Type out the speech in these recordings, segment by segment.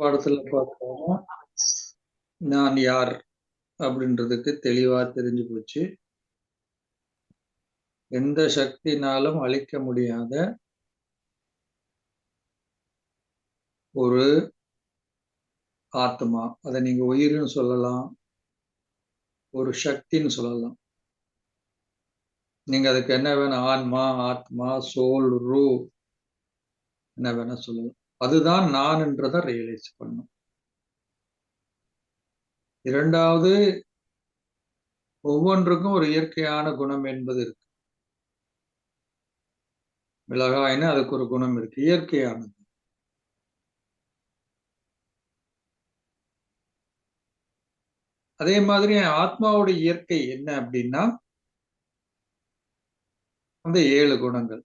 படத்துல பார்த்தோம்னா நான் யார் அப்படின்றதுக்கு தெளிவா தெரிஞ்சு போச்சு. எந்த சக்தினாலும் அழிக்க முடியாத ஒரு ஆத்மா. அதை நீங்க உயிர்னு சொல்லலாம், ஒரு சக்தின்னு சொல்லலாம். நீங்க அதுக்கு என்ன வேணும், ஆன்மா, ஆத்மா, சோல், ரூ என்ன வேணா சொல்லலாம். அதுதான் நான்ன்றதை ரியலைஸ் பண்ணும். இரண்டாவது, ஒவ்வொன்றுக்கும் ஒரு இயற்கையான குணம் என்பது இருக்கு. மிளகாய்னா அதுக்கு ஒரு குணம் இருக்கு, இயற்கையானது. அதே மாதிரி ஆத்மாவோட இயற்கை என்ன அப்படின்னா, அந்த 7 குணங்கள்.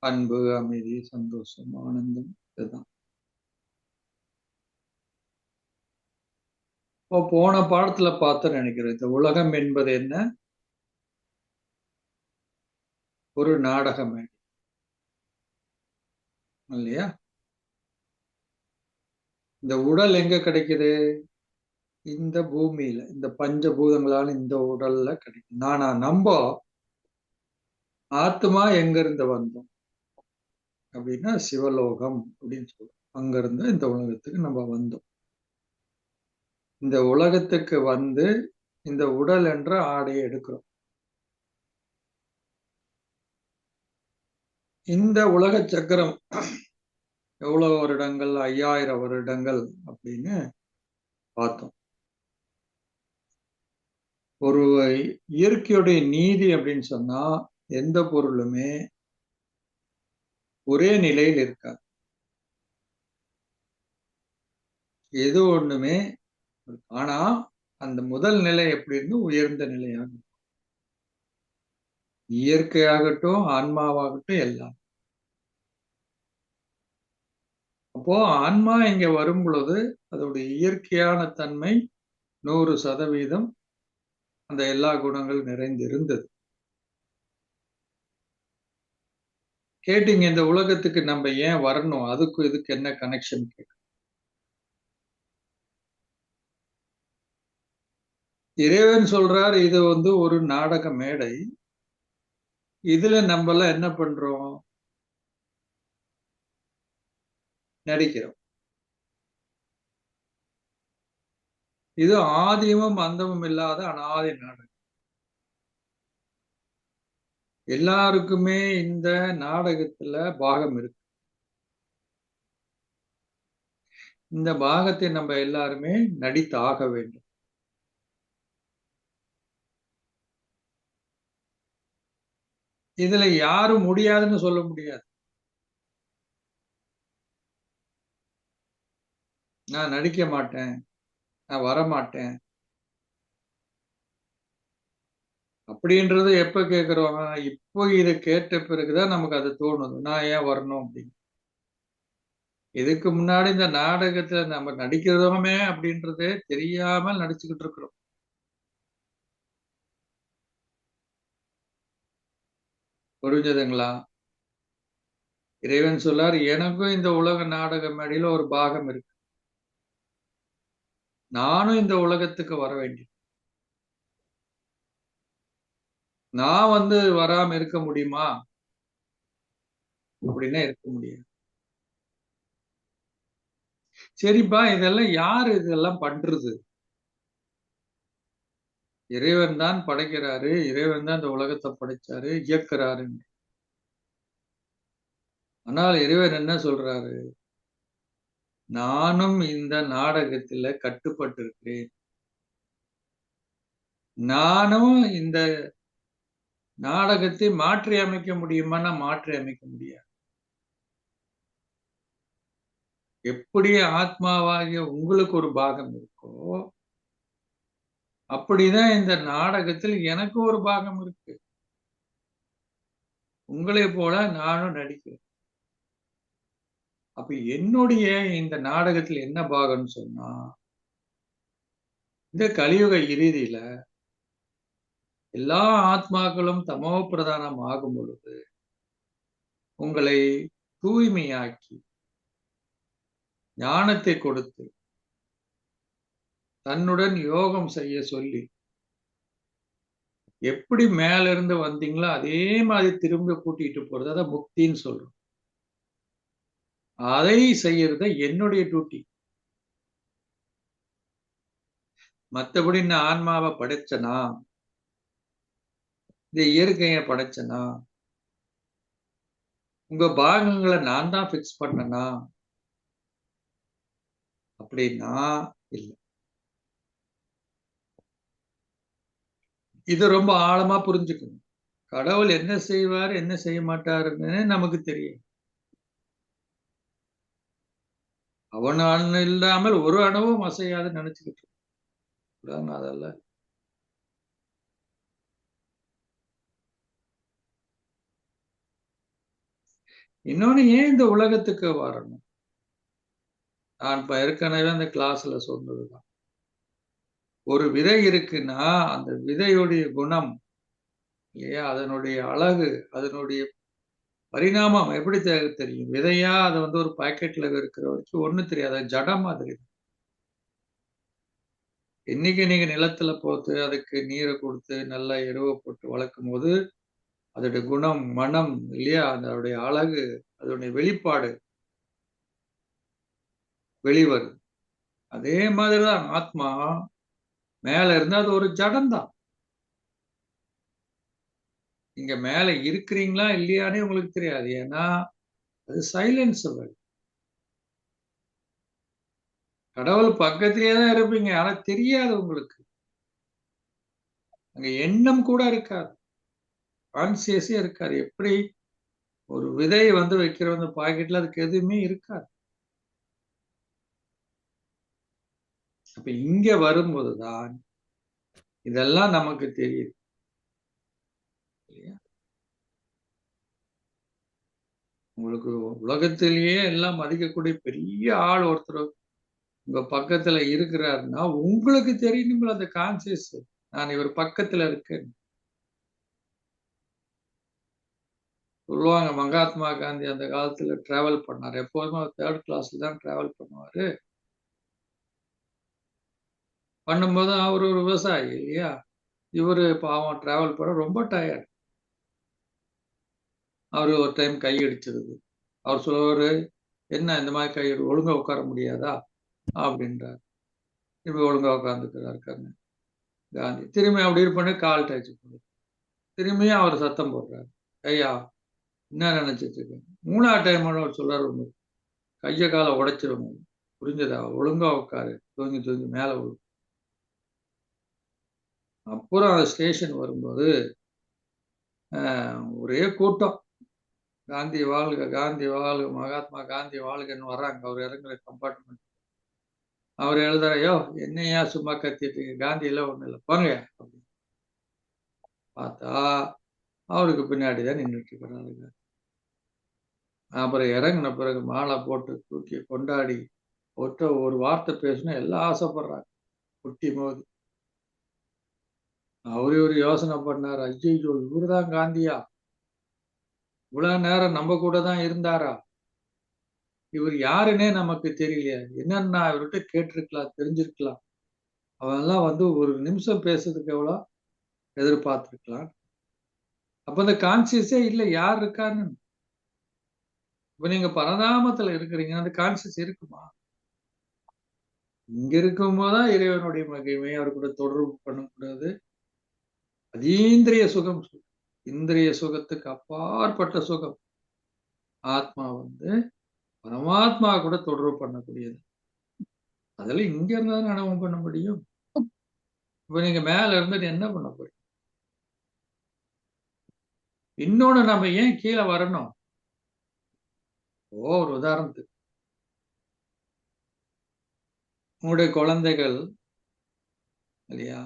அன்பு, அமைதி, சந்தோஷம், ஆனந்தம் இதுதான். இப்போ போன பாடத்துல பார்த்தேன்னு நினைக்கிறேன். இந்த உலகம் என்பது என்ன? ஒரு நாடக மேடை இல்லையா? இந்த உடல் எங்க கிடைக்குது? இந்த பூமியில, இந்த பஞ்சபூதங்களால இந்த உடல்ல கிடைக்குது. நம்ப ஆத்மா எங்க இருந்து வந்தோம் அப்படின்னா சிவலோகம் அப்படின்னு சொல்றோம். அங்க இருந்து இந்த உலகத்துக்கு நம்ம வந்தோம். இந்த உலகத்துக்கு வந்து இந்த உடல் என்ற ஆடையை எடுக்கிறோம். இந்த உலக சக்கரம் எவ்வளவு வருடங்கள்? 5000 வருடங்கள் அப்படின்னு பார்த்தோம். ஒரு இயற்கையுடைய நீதி அப்படின்னு சொன்னா எந்த பொருளுமே ஒரே நிலையில் இருக்காது. எது ஒண்ணுமே ஆனா அந்த முதல் நிலை எப்படி இருந்து உயர்ந்த நிலையாக இயற்கையாகட்டும், ஆன்மாவாகட்டும் எல்லாம். அப்போ ஆன்மா இங்க வரும் பொழுது அதோடைய இயற்கையான தன்மை 100% அந்த எல்லா குணங்கள் நிறைந்து இருந்தது. கேட்டீங்க இந்த உலகத்துக்கு நம்ம ஏன் வரணும், அதுக்கும் இதுக்கு என்ன கனெக்ஷன் கேட்க. இறைவன் சொல்றார் இது வந்து ஒரு நாடக மேடை. இதுல நம்ம எல்லாம் என்ன பண்றோம்? நடிக்கிறோம். இது ஆதியமும் அந்தமும் இல்லாத அனாதி நாடகம். எல்லாருக்குமே இந்த நாடகத்துல பாகம் இருக்கு. இந்த பாகத்தை நம்ம எல்லாருமே நடித்து ஆக வேண்டும். இதுல யாரும் முடியாதுன்னு சொல்ல முடியாது. நான் நடிக்க மாட்டேன், நான் வரமாட்டேன் அப்படின்றது எப்ப கேட்கிறோம்? இப்போ இதை கேட்ட பிறகுதான் நமக்கு அது தோணுது. நான் ஏன் வரணும் அப்படின்னு. இதுக்கு முன்னாடி இந்த நாடகத்துல நம்ம நடிக்கிறோமே அப்படின்றதே தெரியாமல் நடிச்சுக்கிட்டு இருக்கிறோம். புரிஞ்சதுங்களா? இறைவன் சொல்லார் எனக்கும் இந்த உலக நாடக மேடையில ஒரு பாகம் இருக்கு. நானும் இந்த உலகத்துக்கு வர வேண்டும். நான் வந்து வராம இருக்க முடியுமா? அப்படின்னா இருக்க முடியாது. சரிப்பா, இதெல்லாம் யாரு இதெல்லாம் பண்றது? இறைவன் தான் படைக்கிறாரு. இறைவன் தான் இந்த உலகத்தை படைச்சாரு, இயக்குறாரு. ஆனால் இறைவன் என்ன சொல்றாரு? நானும் இந்த நாடகத்துல கட்டுப்பட்டிருக்கிறேன். நானும் இந்த நாடகத்தை மாற்றி அமைக்க முடியுமான்னா மாற்றி அமைக்க முடியாது. எப்படி ஆத்மாவாகிய உங்களுக்கு ஒரு பாகம் இருக்கோ, அப்படிதான் இந்த நாடகத்தில் எனக்கு ஒரு பாகம் இருக்கு. உங்களைப் போல நானும் நடிக்கிறேன். அப்ப என்னுடைய இந்த நாடகத்துல என்ன பாகம்ன்னு சொன்னா, இந்த கலியுக இறுதியில எல்லா ஆத்மாக்களும் தமோ பிரதானம் ஆகும் பொழுது, உங்களை தூய்மையாக்கி ஞானத்தை கொடுத்து தன்னுடன் யோகம் செய்ய சொல்லி எப்படி மேல இருந்து வந்தீங்களோ அதே மாதிரி திரும்ப கூட்டிட்டு போறது அதான் முக்தின்னு சொல்றோம். அதை செய்யறது என்னுடைய டியூட்டி. மத்தபடி நான் ஆன்மாவை படைச்சனா, இந்த இயற்கையை படைச்சனா, உங்க பாகங்களை நான் தான் பிக்ஸ் பண்ணனா அப்படின்னா இல்ல. இது ரொம்ப ஆழமா புரிஞ்சுக்கணும். கடவுள் என்ன செய்வார் என்ன செய்ய மாட்டாருன்னு நமக்கு தெரியும். அவன் அணு இல்லாமல் ஒரு அணுவும் அசையாதுன்னு நினைச்சுக்கிட்டு இருக்கோம். அதல்ல. இன்னொன்னு ஏன் இந்த உலகத்துக்கு வரணும்? நான் இப்ப ஏற்கனவே அந்த கிளாஸ்ல சொன்னதுதான். ஒரு விதை இருக்குன்னா அந்த விதையுடைய குணம் இல்லையா, அதனுடைய அழகு, அதனுடைய பரிணாமம் எப்படி தெரியும்? விதையா அதை வந்து ஒரு பாக்கெட்ல இருக்கிற வரைக்கும் ஒண்ணும் தெரியாது. ஜடம் மாதிரி. இன்னைக்கு நீங்க நிலத்துல போட்டு அதுக்கு நீரை கொடுத்து நல்லா எருவை போட்டு வளர்க்கும் போது அதோட குணம், மனம் இல்லையா, அதனுடைய அழகு, அதனுடைய வெளிப்பாடு வெளிவருது. அதே மாதிரிதான் ஆத்மா மேல இருந்து அது ஒரு ஜடம் தான். நீங்க மேல இருக்கிறீங்களா இல்லையானே உங்களுக்கு தெரியாது. ஏன்னா அது சைலன்ஸ். கடவுள் பக்கத்திலேயே தான் இருப்பீங்க. ஆனா தெரியாது உங்களுக்கு. அங்க எண்ணம் கூட இருக்காது. கான்சியஸே இருக்காது. எப்படி ஒரு விதை வந்து வைக்கிற அந்த பாக்கெட்ல அதுக்கு எதுவுமே இருக்காது. அப்ப இங்க வரும்போதுதான் இதெல்லாம் நமக்கு தெரியுது. இல்லையா? உங்களுக்கு உலகத்திலேயே எல்லாம் மதிக்கக்கூடிய பெரிய ஆள் ஒருத்தர் உங்க பக்கத்துல இருக்கிறாருன்னா உங்களுக்கு தெரியணும்ல அந்த கான்சியஸ். நான் இவர் பக்கத்துல இருக்கேன். சொல்லுவாங்க மகாத்மா காந்தி அந்த காலத்துல டிராவல் பண்ணாரு. எப்போதுமே தேர்ட் கிளாஸ்ல தான் டிராவல் பண்ணுவாரு. பண்ணும்போது அவர் ஒரு விவசாயி இல்லையா? இவரு பாவம் டிராவல் பண்ண ரொம்ப டயர்ட். அவரு ஒரு டைம் கை அடிச்சிருது. அவர் சொல்லுவாரு, "என்ன இந்த மாதிரி கை ஒழுங்கா உட்கார முடியாதா?" அப்படின்றாரு. இப்ப ஒழுங்கா உட்கார்ந்துக்கிறாரு கண்ணு. காந்தி திரும்பி அப்படி பண்ணி கால் டச் பண்ணுது. திரும்பியும் அவர் சத்தம் போடுறாரு. "ஐயா என்ன நினைச்சிட்டு இருக்க?" 3வது டைம் அவர் சொல்றாரு ஒண்ணு. கைய கால உடைச்சிருவேன். புரிஞ்சதா? ஒழுங்கா உட்காரு. தூங்கி தூங்கி மேல விழு. அப்புறம் அந்த ஸ்டேஷன் வரும்போது, அ ஒரே கூட்டம். காந்தி வாழ்க! காந்தி வாழ்க! மகாத்மா காந்தி வாழ்கன்னு வர்றாங்க. அவர் இறங்குற கம்பார்ட்மெண்ட். அவர் எழுதுறாரு, "யோவ்! என்னய்யா சும்மா கத்திட்டு இருக்கீங்க? காந்தியெல்லாம் ஒண்ணும் இல்ல. போங்கய்யா" அப்படின்னு. பார்த்தா, அவருக்கு பின்னாடி தான் நின்னுட்டு இருக்கிறாருங்க. அப்புறம் இறங்குன பிறகு மாலை போட்டு தூக்கி கொண்டாடி, அவர்ட்ட ஒரு வார்த்தை பேசணும் எல்லாம் ஆசைப்படுறாங்க. முட்டி மோதி. அவரு ஒரு யோசனை பண்ணாரு. ஐய்யய்யோ! இவரு தான் காந்தியா? இவ்வளவு நேரம் நம்ம கூட தான் இருந்தாரா? இவர் யாருன்னே நமக்கு தெரியலையே! என்னன்னு நான் இவர்ட்ட கேட்டிருக்கலாம், தெரிஞ்சிருக்கலாம். அவன்லாம் வந்து ஒரு நிமிஷம் பேசுறதுக்கு எவ்வளோ எதிர்பார்த்திருக்கலாம். அப்ப அந்த கான்ஷியஸே இல்ல யார் இருக்கான்னு. இப்ப நீங்க பரந்தாமத்துல இருக்கிறீங்க. அந்த கான்ஷியஸ் இருக்குமா? இங்க இருக்கும்போது தான் இறைவனுடைய மகிமை, அவர் கூட தொடர்பு பண்ணக்கூடாது. அதீந்திரிய சுகம். இந்திரிய சுகத்துக்கு அப்பாற்பட்ட சுகம். ஆத்மா வந்து பரமாத்மா கூட தொடர்பு பண்ணக்கூடியது. அதெல்லாம் இங்க இருந்தா தானே அனுபவம் பண்ண முடியும். இப்ப நீங்க மேல இருந்துட்டு என்ன பண்ண போறீங்க? இன்னொன்னு நம்ம ஏன் கீழ வரணும்? ஒரு உதாரணத்துக்கு, உங்களுடைய குழந்தைகள் இல்லையா?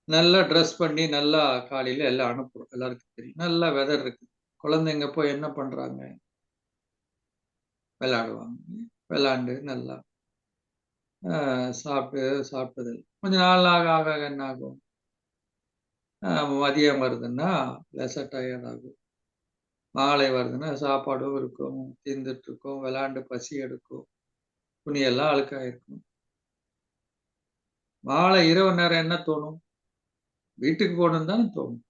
நல்லா ட்ரெஸ் பண்ணி, நல்லா காலையில எல்லாம் அனுப்புறோம். எல்லாருக்கும் தெரியும். நல்லா வெதர் இருக்கு. குழந்தைங்க போய் என்ன பண்றாங்க? விளையாடுவாங்க. விளையாண்டு நல்லா சாப்பிட்டு சாப்பிட்டது. கொஞ்ச நாள் ஆக ஆக ஆக என்ன ஆகும்? மதியம் வருதுன்னா லேசா டயர்ட் ஆகும். மாலை வருதுன்னா சாப்பாடும் இருக்கும், தீர்ந்துட்டு இருக்கும், விளையாண்டு பசி எடுக்கும், துணியெல்லாம் அழுக்காயிருக்கும். மாலை இரவு நேரம் என்ன தோணும்? வீட்டுக்கு போகணும்னு தானே தோணும்.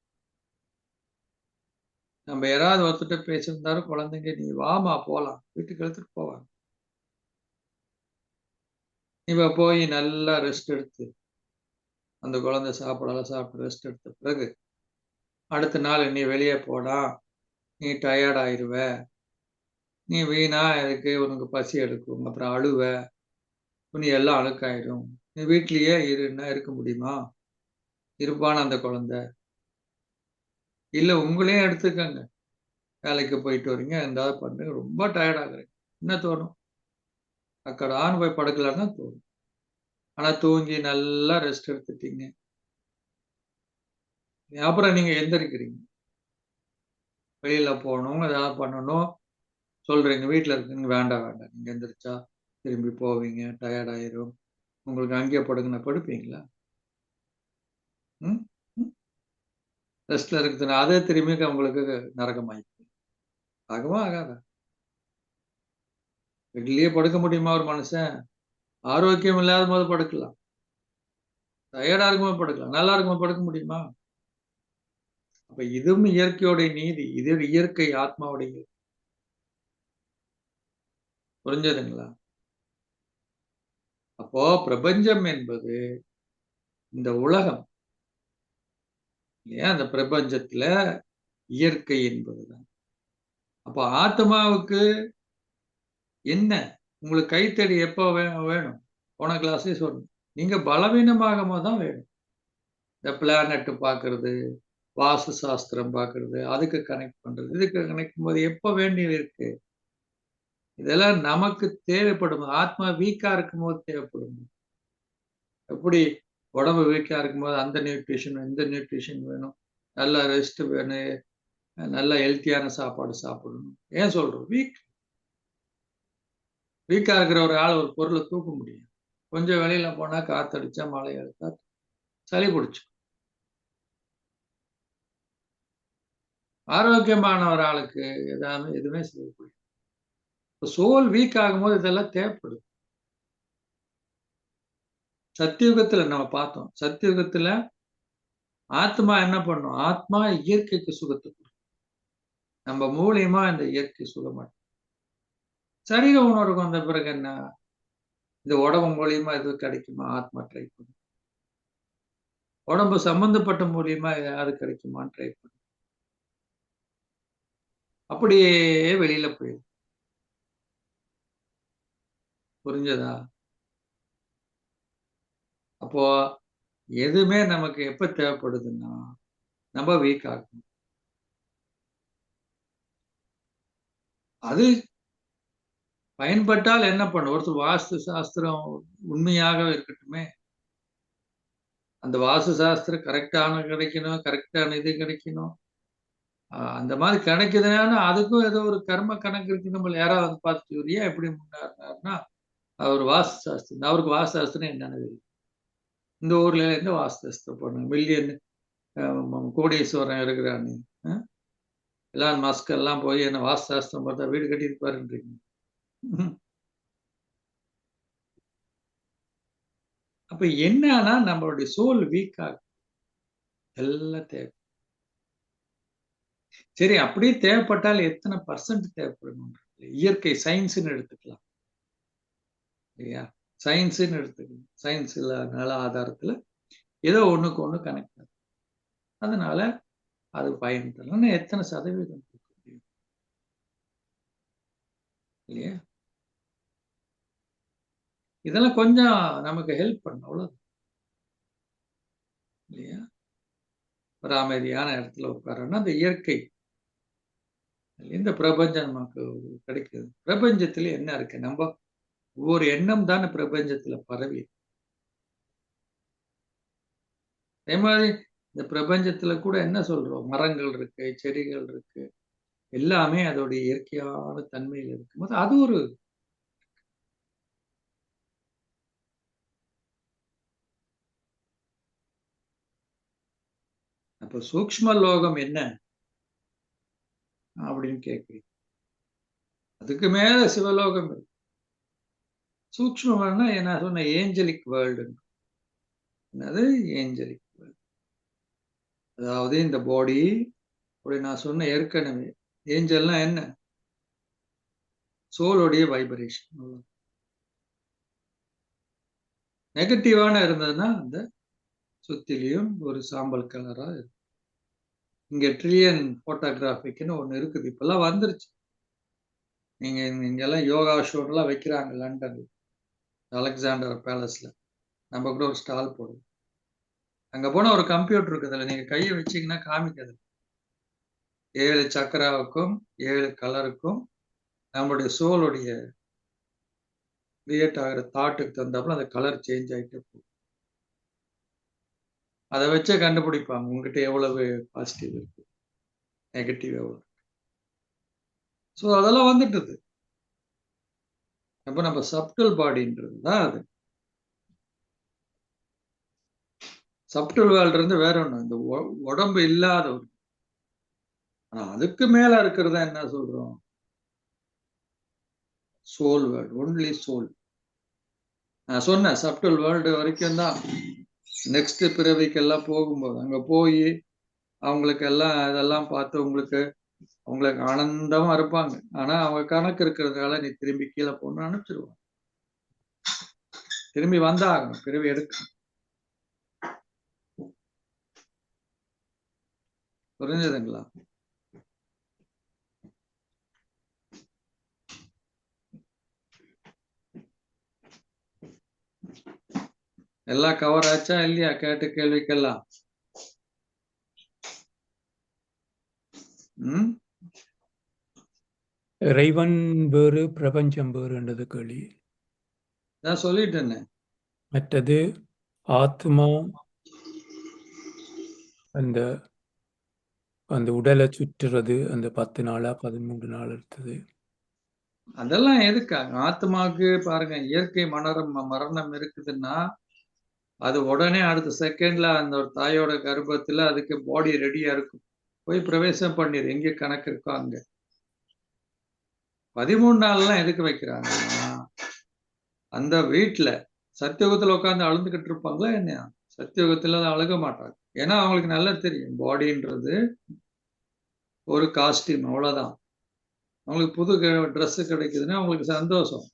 நம்ம யாராவது ஒருத்தர்ட்ட பேசியிருந்தாலும் குழந்தைங்க, "நீ வாம்மா போலாம்." வீட்டுக்கு எடுத்துட்டு போவாங்க. இவ போய் நல்லா ரெஸ்ட் எடுத்து, அந்த குழந்தை சாப்பாடெல்லாம் சாப்பிட்டு ரெஸ்ட் எடுத்த பிறகு, அடுத்த நாள் "நீ வெளிய போடா, நீ டயர்ட் ஆயிருவ. நீ வீணா இதுக்கு உனக்கு பசி எடுக்கும். அப்புறம் அழுவ. துணி எல்லாம் அழுக்காயிடும். நீ வீட்லயே இருன்னா இருக்க முடியுமா? இருப்பானா அந்த குழந்தை? இல்ல உங்களையே எடுத்துக்கங்க. வேலைக்கு போயிட்டு வரீங்க, எதாவது பண்றீங்க, ரொம்ப டயர்ட் ஆகுறீங்க. என்ன தோணும்? அக்கடான்னு போய் படுக்கலான்னு தான் தோணும். ஆனா தூங்கி நல்லா ரெஸ்ட் எடுத்துட்டீங்க. அப்புறம் நீங்க எந்திரிக்கிறீங்க. வெளியில போணும், ஏதாவது பண்ணணும் சொல்றீங்க. வீட்ல இருக்கீங்க. வேண்டாம், வேண்டாம். நீங்க எந்திரிச்சா திரும்பி போவீங்க. டயர்ட் ஆயிரும். உங்களுக்கு அங்கேயே படுங்கன்னா படுப்பீங்களா? ம்? ம். ரெஸ்ட்ல இருக்குதுன்னா, அதே திரும்பி உங்களுக்கு நரகமாயி ஆகவா? ஆகாதா? பெட்லயே படுக்க முடியுமா ஒரு மனுஷன்? ஆரோக்கியம் இல்லாதபோது படுக்கலாம். டயர்டா இருக்கும்போது படுக்கலாம். நல்லா இருக்கும்போது படுக்க முடியுமா? அப்ப இதுவும் இயற்கையோட நீதி. இது இயற்கை ஆத்மாவுடைய புரிஞ்சதுங்களா? அப்போ பிரபஞ்சம் என்பது இந்த உலகம் இல்லையா? அந்த பிரபஞ்சத்துல இயற்கை என்பதுதான். அப்ப ஆத்மாவுக்கு என்ன? உங்களுக்கு கைத்தடி எப்ப வேணும்? போன கிளாஸ்லயே சொன்னேன். நீங்க பலவீனமாகும்போது தான் வேணும். இந்த பிளானட் பார்க்கறது, வாஸ்து சாஸ்திரம் பார்க்கறது, அதுக்கு கனெக்ட் பண்றது, இதுக்கு கனெக்ட் பண்ணும்போது எப்ப வேண்டியது இருக்கு? இதெல்லாம் நமக்கு தேவைப்படும். ஆத்மா வீக்கா இருக்கும்போது தேவைப்படும். எப்படி உடம்பு வீக்கா இருக்கும்போது அந்த நியூட்ரிஷன், இந்த நியூட்ரிஷன் வேணும். நல்லா ரெஸ்ட் வேணும். நல்ல ஹெல்த்தியான சாப்பாடு சாப்பிடணும். ஏன் சொல்றோம்? வீக்கா இருக்கிற ஒரு ஆள் ஒரு பொருள தூக்க முடியும். கொஞ்சம் வெளியில போனா காத்தடிச்சா, மழை அடிச்சா சளி புடிச்சுக்கும். ஆரோக்கியமான ஒரு ஆளுக்கு எதுவுமே செய்ய முடியாது. இப்ப சோல் வீக் ஆகும்போது இதெல்லாம் தேவைப்படுது. சத்தியுகத்துல நம்ம பார்த்தோம். சத்தியுகத்துல ஆத்மா என்ன பண்ணும்? ஆத்மா இயற்கைக்கு சுகத்த குடுக்கும். நம்ம மூலியமா இந்த இயற்கை சுகமா சரீர உணர்வுக்கு வந்த பிறகு என்ன? இந்த உடம்பு மூலியமா எதுவும் கிடைக்குமா? ஆத்மா ட்ரை பண்ணும். உடம்பு சம்பந்தப்பட்ட மூலியமா எதாவது கிடைக்குமான்னு ட்ரை பண்ணும். அப்படியே வெளியில போயிரும். புரிஞ்சதா? அப்போ எதுவுமே நமக்கு எப்ப தேவைப்படுதுன்னா, நம்ம வீக் ஆகணும். அது பயன்பட்டால் என்ன பண்ணும்? ஒருத்தர் வாஸ்து சாஸ்திரம் உண்மையாக இருக்கட்டுமே! அந்த வாஸ்து சாஸ்திரம் கரெக்ட்டான கிடைக்கணும், கரெக்ட்டான இது கிடைக்கணும். அந்த மாரி கிடைக்குதுன்னா, அதுக்கும் ஏதோ ஒரு கர்ம கணக்கு இருக்கு. நம்மள யாராவது வந்து பார்த்துட்டு, இவரு ஏன் இப்படி முன்னேறுனாருன்னா, அவரு வாஸ்து சாஸ்திரம். அவருக்கு வாஸ்து சாஸ்திரம்னா என்னன்னு தெரியும். இந்த ஊர்ல எந்த வாஸ்து சாஸ்திரம் பண்ணுங்க? மில்லியன் கோடீஸ்வரன் இருக்கிறானே! அ எலான் மஸ்க் எல்லாம் போய் என்ன வாஸ்து சாஸ்திரம் பார்த்தா வீடு கட்டியிருப்பாருன்றீங்க. அப்ப என்னன்னா நம்மளுடைய சோல் வீக் ஆகுது. எல்லாம் தேவை. சரி அப்படியே தேவைப்பட்டால் எத்தன பெர்சென்ட் தேவைப்படும்? இயற்கை சயின்ஸ்ன்னு எடுத்துக்கலாம். இல்லையா? சயின்ஸ்ன்னு எடுத்துக்கணும். சயின்ஸ்ல நல ஆதாரத்துல ஏதோ ஒண்ணுக்கு ஒண்ணு கனெக்ட் ஆகுது. அதனால அது பயன் தரும். ஆனா எத்தன சதவீதம் குடுக்க முடியும்? இல்லையா? இதெல்லாம் கொஞ்சம் நமக்கு ஹெல்ப் பண்ணும். அவ்வளவுதான். இல்லையா? ஒரு அமைதியான இடத்துல உட்கார்றோம்னா, அந்த இயற்கை இந்த பிரபஞ்சம் நமக்கு கிடைக்குது. பிரபஞ்சத்தில என்ன இருக்கு? ஒவ்வொரு எண்ணம் தான பிரபஞ்சத்தில பரவி இருக்கு. அதே மாரி இந்த பிரபஞ்சத்தில கூட என்ன சொல்றோம்? மரங்கள் இருக்கு, செடிகள் இருக்கு. எல்லாமே அதோடைய இயற்கையான தன்மையில இருக்கும்போது, அது ஒரு அப்ப சூக்ஷ்ம லோகம் என்ன? அப்படின்னு கேட்குறீங்க. அதுக்கு மேல சிவலோகம் இருக்கு. சூக்ஷ்மம்னா என்ன சொன்ன ஏஞ்சலிக் வேர்ல்டு. என்னது ஏஞ்சலிக் வேர்ல்டு? அதாவது இந்த பாடி அப்படி நான் சொன்ன ஏற்கனவே ஏஞ்சல்னா என்ன? சோலோடைய வைப்ரேஷன். நெகட்டிவான இருந்ததுன்னா அந்த சுத்திலையும் ஒரு சாம்பல் கலரா இருக்கும். இங்க ட்ரில்லியன் போட்டோகிராஃபிக்னு ஒண்ணு இருக்குது. இப்பெல்லாம் வந்துருச்சு. நீங்க இங்கெல்லாம் யோகா ஷோலாம் வைக்கிறாங்க லண்டன்ல, அலெக்சாண்டர் பேலஸ்ல. நம்ம கூட ஒரு ஸ்டால் போடுவோம். அங்க போனா ஒரு கம்ப்யூட்டர் இருக்குதுல்ல, நீங்க கையை வச்சீங்கன்னா காமிக்காது. 7 சக்கராவுக்கும் 7 கலருக்கும் நம்மளுடைய சோலுடைய கிரியேட் ஆகிற தாட்டுக்கு தகுந்தாப்புல அந்த கலர் சேஞ்ச் ஆகிட்டே போகும். அதை வச்சே கண்டுபிடிப்பாங்க உங்ககிட்ட எவ்வளவு பாசிட்டிவ் இருக்கு, நெகட்டிவ் எவ்வளவு. ஸோ அதெல்லாம் வந்துட்டுது. அப்ப நம்ம சப்டல் பாடின்றது தான் அது. சப்டல் வேர்ல்டு இருந்து வேற ஒண்ணு, இந்த உடம்பு இல்லாத ஒரு. ஆனா அதுக்கு மேல இருக்கிறதா என்ன சொல்றோம்? Soul world, only soul. நான் சொன்னேன் சப்டல் வேர்ல்டு வரைக்கும் தான். நெக்ஸ்ட் பிறவிக்கெல்லாம் போகும்போது அங்க போய் அவங்களுக்கு எல்லாம் இதெல்லாம் பார்த்து உங்களுக்கு ஆனந்தமா இருப்பாங்க. ஆனா அவங்க கணக்கு இருக்கிறதுனால நீ திரும்பி கீழே போன்னு அனுப்பிச்சிருவாங்க. திரும்பி வந்தாகணும், பிறவி எடுக்கணும். புரிஞ்சதுங்களா? எல்லாம் கவர் ஆச்சா இல்லையா? கேட்ட கேள்விக்கெல்லாம் இறைவன் வேறு பிரபஞ்சம் வேறுன்றது கேள்வி. நான் சொல்லிட்டேனே. மற்றது ஆத்மா அந்த அந்த உடலை சுற்றுறது அந்த 10 நாளா 13 நாள் எடுத்தது. அதெல்லாம் எதுக்காக? ஆத்மாவுக்கு பாருங்க, இயற்கை மரணம் இருக்குதுன்னா அது உடனே அடுத்த செகண்ட்ல அந்த ஒரு தாயோட கர்ப்பத்துல அதுக்கு பாடி ரெடியா இருக்கும். போய் பிரவேசம் பண்ணிடு, எங்க கணக்கு இருக்கோ அங்க. 13 நாள்லாம் எதுக்கு வைக்கிறாங்கன்னா, அந்த வீட்டுல சத்தியுகத்துல உட்காந்து அழுந்துகிட்டு இருப்பாங்களா என்ன? சத்தியுகத்துல அழுக மாட்டாங்க. ஏன்னா அவங்களுக்கு நல்லா தெரியும் பாடின்றது ஒரு காஸ்டியூம், அவ்வளவுதான். அவங்களுக்கு புது ட்ரெஸ் கிடைக்குதுன்னா அவங்களுக்கு சந்தோஷம்.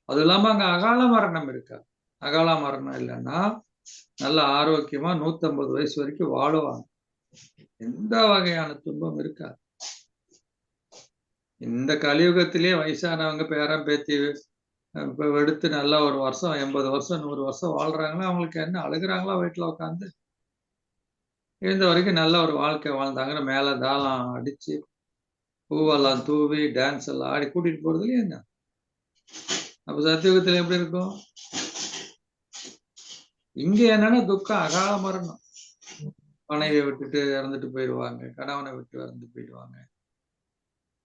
அது இல்லாம அங்க அகால மரணம் இருக்கா? அகால மரணம் இல்லைன்னா நல்ல ஆரோக்கியமா 150 வயசு வரைக்கும் வாழுவாங்க. எந்த வகையான துன்பம் இருக்காது. இந்த கலியுகத்திலேயே வயசானவங்க பேரன் பேத்தி எடுத்து நல்லா ஒரு வருஷம் 80 வருஷம் 100 வருஷம் வாழ்றாங்களா? அவங்களுக்கு என்ன அழுகுறாங்களா வீட்டுல உட்காந்து? இருந்த வரைக்கும் நல்ல ஒரு வாழ்க்கை வாழ்ந்தாங்கன்னு மேல தாளம் அடிச்சு பூவெல்லாம் தூவி டான்ஸ் எல்லாம் ஆடி கூட்டிட்டு போறதுலயே என்ன? அப்ப சத்தியுகத்துல எப்படி இருக்கும்? இங்க என்னன்னா துக்கம், அகால மரணம். மனைவியை விட்டுட்டு இறந்துட்டு போயிடுவாங்க, கணவனை விட்டு இறந்து போயிடுவாங்க,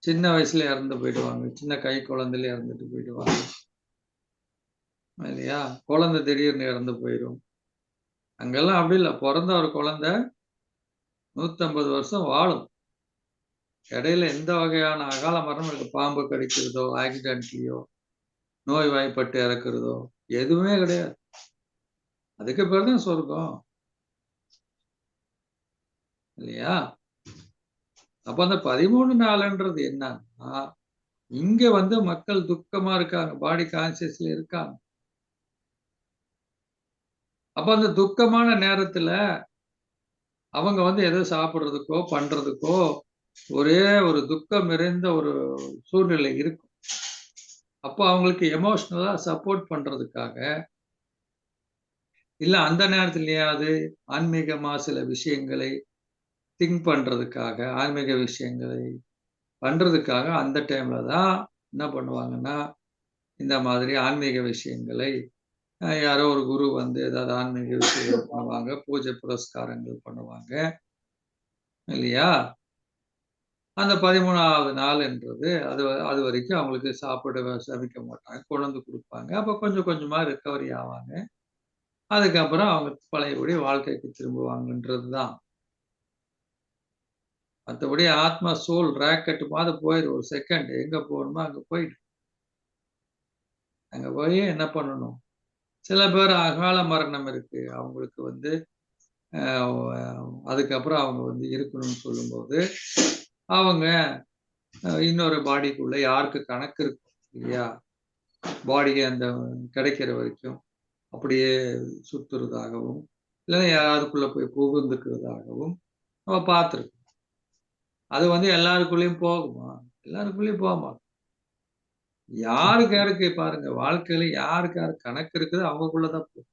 சின்ன வயசுல இறந்து போயிடுவாங்க, சின்ன கை குழந்தையில இறந்துட்டு போயிடுவாங்க இல்லையா? குழந்தை திடீர்னு இறந்து போயிடும். அங்கெல்லாம் அப்படி இல்லை. பிறந்த ஒரு குழந்தை 150 வருஷம் வாழும். இடையில எந்த வகையான அகால மரணம் இருக்கு? பாம்பு கடிக்கிறதோ, ஆக்சிடென்ட்லயோ, நோய் வாய்ப்பட்டு இறக்குறதோ எதுவுமே கிடையாது. அதுக்கு பேர்தான் சொர்க்கம் இல்லையா? அப்ப அந்த 13 நாள்ன்றது என்னன்னா, இங்க மக்கள் துக்கமா இருக்காங்க, பாடி கான்சியஸ்ல இருக்காங்க. அப்ப அந்த துக்கமான நேரத்துல அவங்க எதோ சாப்பிடுறதுக்கோ பண்றதுக்கோ ஒரே ஒரு துக்கம் நிறைந்த ஒரு சூழ்நிலை இருக்கும். அப்போ அவங்களுக்கு எமோஷனலா சப்போர்ட் பண்றதுக்காக, இல்ல அந்த நேரத்திலேயாவது ஆன்மீகமா சில விஷயங்களை திங்க் பண்றதுக்காக, ஆன்மீக விஷயங்களை பண்றதுக்காக அந்த டைம்ல தான் என்ன பண்ணுவாங்கன்னா, இந்த மாதிரி ஆன்மீக விஷயங்களை யாரோ ஒரு குரு ஏதாவது ஆன்மீக விஷயங்கள் பண்ணுவாங்க, பூஜை புரஸ்காரங்கள் பண்ணுவாங்க இல்லையா? அந்த 13வது நாள்ன்றது அது வரைக்கும் அவங்களுக்கு சாப்பிட சமைக்க மாட்டாங்க, கொண்டு வந்து கொடுப்பாங்க. அப்ப கொஞ்சம் கொஞ்சமா ரெக்கவரி ஆவாங்க. அதுக்கப்புறம் அவங்க பழையபடி வாழ்க்கைக்கு திரும்புவாங்கன்றது தான். மற்றபடி ஆத்மா சோல் ராக்கெட்டு மாதிரி போயிடும். ஒரு செகண்ட் எங்க போகணுமோ அங்க போயிடும். அங்க போய் என்ன பண்ணணும்? சில பேர் அகால மரணம் இருக்கு. அவங்களுக்கு வந்து அதுக்கப்புறம் அவங்க வந்து இருக்கணும்னு சொல்லும்போது, அவங்க இன்னொரு பாடிக்குள்ள யாருக்கு கணக்கு இருக்கும் இல்லையா? பாடி அந்த கிடைக்கிற வரைக்கும் அப்படியே சுத்துறதாகவும், இல்லைன்னா யாராவதுக்குள்ள போய் புகுந்துக்கிறதாகவும் நம்ம பார்த்துருக்கோம். அது வந்து எல்லாருக்குள்ளயும் போகுமா? எல்லாருக்குள்ளயும் போகமாட்டோம். யாருக்கு யாருக்கு பாருங்க, வாழ்க்கையில யாருக்கு யாரு கணக்கு இருக்குதோ அவங்கக்குள்ளதான் போகும்.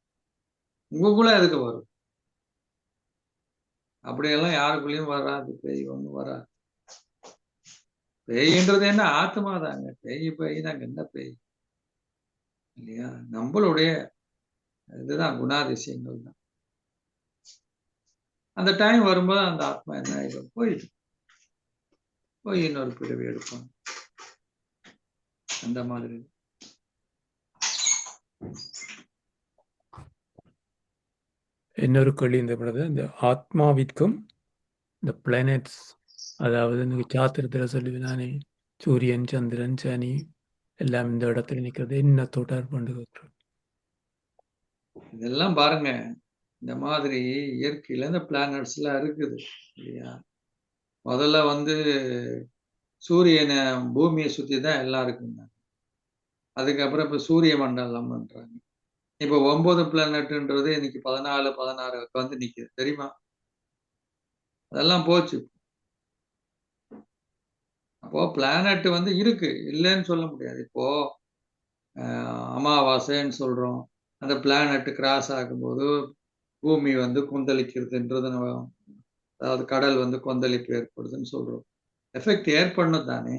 உங்களுக்குள்ள எதுக்கு வரும்? அப்படியெல்லாம் யாருக்குள்ளயும் வராது. பேய் ஒண்ணும் வராது. பேய்ன்றது என்ன? ஆத்மா தாங்க. பேய் தாங்க. என்ன பேய்? இல்லையா? நம்மளுடைய இதுதான் குணாதிசயங்கள் தான். அந்த டைம் வரும்போது அந்த ஆத்மா என்ன ஆயிடும்? போயிடும். போய் இன்னொரு பிறவி எடுப்பாங்க. அந்த மாதிரி. இன்னொரு கேள்வி இந்த பொழுது இந்த ஆத்மாவிற்கும் இந்த பிளானட்ஸ், அதாவது இந்த சாத்திரத்தில் சொல்லுவேன் சூரியன், சந்திரன், சனி எல்லாம் இந்த இடத்துல நிற்கிறது என்ன தொடர்பு? இதெல்லாம் பாருங்க. இந்த மாதிரி இயற்கையில இந்த பிளானட்ஸ் எல்லாம் இருக்குது இல்லையா? முதல்ல வந்து சூரியனை பூமியை சுத்தி தான் எல்லாம் இருக்குங்க. அதுக்கப்புறம் இப்ப சூரிய மண்டலம்ன்றாங்க. இப்ப 9 பிளானட்ன்றது இன்னைக்கு 14, 16 வந்து நிக்குது. தெரியுமா? அதெல்லாம் போச்சு. அப்போ பிளானட் வந்து இருக்கு. இல்லைன்னு சொல்ல முடியாது. இப்போ அமாவாசைன்னு சொல்றோம். அந்த பிளானட் கிராஸ் ஆகும்போது பூமி வந்து கொந்தளிக்கிறதுன்றது நம்ம, அதாவது கடல் வந்து கொந்தளிப்பு ஏற்படுதுன்னு சொல்றோம். எஃபெக்ட் ஏற்படணும் தானே.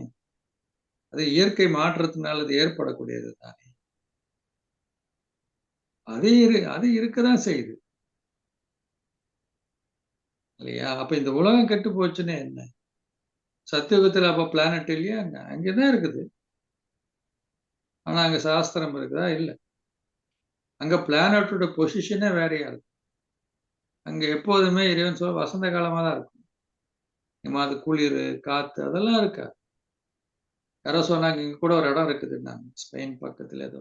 அது இயற்கை மாற்றத்தினால அது ஏற்படக்கூடியது தானே. அது இருக்கதான் செய்யுது இல்லையா? அப்ப இந்த உலகம் கெட்டு போச்சுன்னா என்ன? சத்தியுகத்துல அப்ப பிளானட் இல்லையா என்ன? அங்கதான் இருக்குது. ஆனா அங்க சாஸ்திரம் இருக்குதா? இல்ல. அங்க பிளானட்டோட பொசிஷனே வேறையா இருக்கு. அங்க எப்போதுமே இறைவன் சொல்ல வசந்த காலமா தான் இருக்கும். அது குளிர், காத்து அதெல்லாம் இருக்கா? யாரோ சொன்னாங்க, இங்க கூட ஒரு இடம் இருக்குதுன்னாங்க. ஸ்பெயின் பக்கத்துல ஏதோ.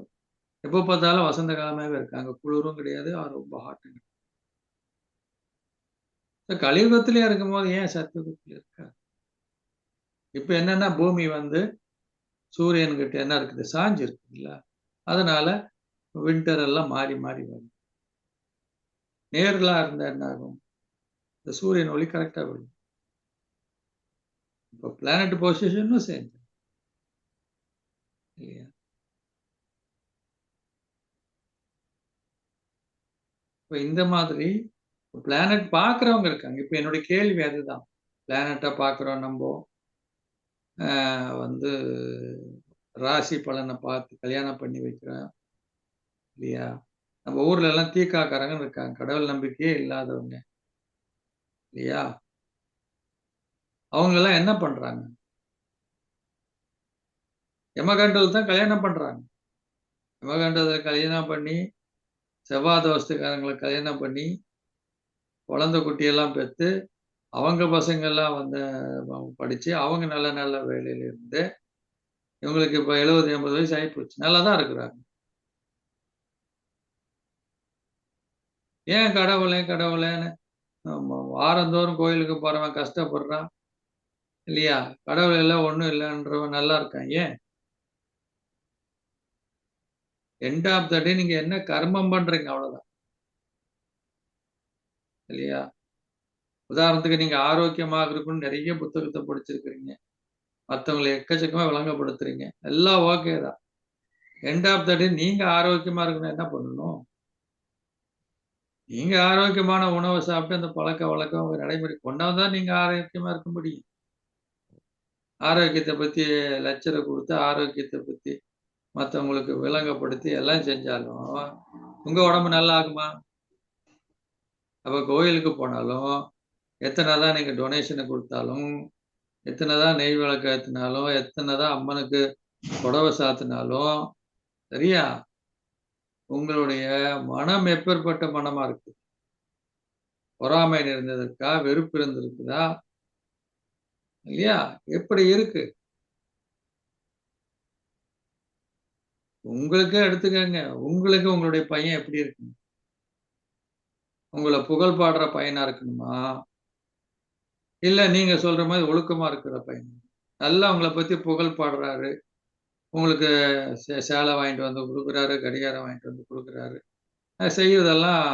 எப்ப பார்த்தாலும் வசந்த காலமாவே இருக்கு. அங்க குளிரும் கிடையாது, ரொம்ப ஹாட்டும் கிடையாது. கலியுகத்திலே இருக்கும்போது ஏன் சத்தியுகத்துல இருக்கா? இப்ப என்னன்னா பூமி வந்து சூரியன் கிட்ட என்ன இருக்குது? சாஞ்சு இருக்குங்களா? அதனால வின்டர் எல்லாம் மாறி மாறி வரும். நேர்லா இருந்தா என்ன ஆகும்? இந்த சூரியன் ஒளி கரெக்டா வரும். இப்ப பிளானட் பொசிஷனும் சேஞ்ச் இல்லையா? இப்ப இந்த மாதிரி பிளானட் பார்க்கிறவங்க இருக்காங்க. இப்ப என்னுடைய கேள்வி அதுதான். பிளானட்ட பார்க்கிறோம் நம்போ. வந்து ராசி பலனை பார்த்து கல்யாணம் பண்ணி வைக்கிறோம் இல்லையா? நம்ம ஊர்ல எல்லாம் தீக்காக்காரங்கன்னு இருக்காங்க. கடவுள் நம்பிக்கையே இல்லாதவங்க இல்லையா? அவங்க எல்லாம் என்ன பண்றாங்க? யமகண்டத்துல தான் கல்யாணம் பண்றாங்க. யமகண்டத்துல கல்யாணம் பண்ணி, செவ்வாய் தோஷத்துக்காரங்கள கல்யாணம் பண்ணி, குழந்தை குட்டியெல்லாம் பெத்து, அவங்க பசங்கள்லாம் வந்து படிச்சு, அவங்க நல்ல நல்ல வேலையில இருந்து, இவங்களுக்கு இப்ப 70, 80 வயசு ஆயிப்போச்சு. நல்லா தான் இருக்கிறாங்க. ஏன் கடவுளே கடவுளேன்னு வாரந்தோறும் கோயிலுக்கு போறவன் கஷ்டப்படுறான் இல்லையா? கடவுள் இல்ல, ஒண்ணும் இல்லன்றவன் நல்லா இருக்கான். ஏன்? எண்ட் ஆஃப் த டே நீங்க என்ன கர்மம் பண்றீங்க அவ்வளவுதான். இல்லையா? உதாரணத்துக்கு நீங்க ஆரோக்கியமாக இருக்கணும்னு நெறைய புத்தகத்த படிச்சிருக்கிறீங்க. மத்தவங்கள எக்கச்சக்கமா விளங்கப்படுத்துறீங்க. எல்லாம் ஓகே தான். எண்ட் ஆஃப் த டே நீங்க ஆரோக்கியமா இருக்கணும்னா என்ன பண்ணணும்? நீங்க ஆரோக்கியமான உணவ சாப்பிட்டு அந்த பழக்கவழக்கம் உங்க நடைமுறை கொண்டு வந்தா நீங்க ஆரோக்கியமா இருக்க முடியும். ஆரோக்கியத்த பத்தி லெக்சர குடுத்து, ஆரோக்கியத்த பத்தி மத்தவங்களுக்கு விளங்கப்படுத்தி எல்லாம் செஞ்சாலும், உங்க உடம்பு நல்லா ஆகுமா? அப்ப கோயிலுக்கு போனாலும், எத்தன தான் நீங்க டொனேஷன குடுத்தாலும், எத்தன தான் நெய் விளக்கு ஏத்துனாலும், எத்தன தான் அம்மனுக்கு புடவ சாத்துனாலும், சரியா? உங்களுடைய மனம் எப்பேர்ப்பட்ட மனமா இருக்கு? பொறாமை நிறைந்தது இருக்கா? வெறுப்பு இருந்திருக்குதா? இல்லையா? எப்படி இருக்கு? உங்களுக்கே எடுத்துக்கங்க. உங்களுக்கு உங்களுடைய பையன் எப்படி இருக்கணும்? உங்கள புகழ் பாடுற பையனா இருக்கணுமா? இல்ல நீங்க சொல்ற மாரி ஒழுக்கமா இருக்கிற பையனா? நல்லா உங்கள பத்தி புகழ் பாடுறாரு. உங்களுக்கு சேலை வாங்கிட்டு வந்து குடுக்குறாரு, கடிகாரம் வாங்கிட்டு வந்து குடுக்குறாரு. செய்றதெல்லாம்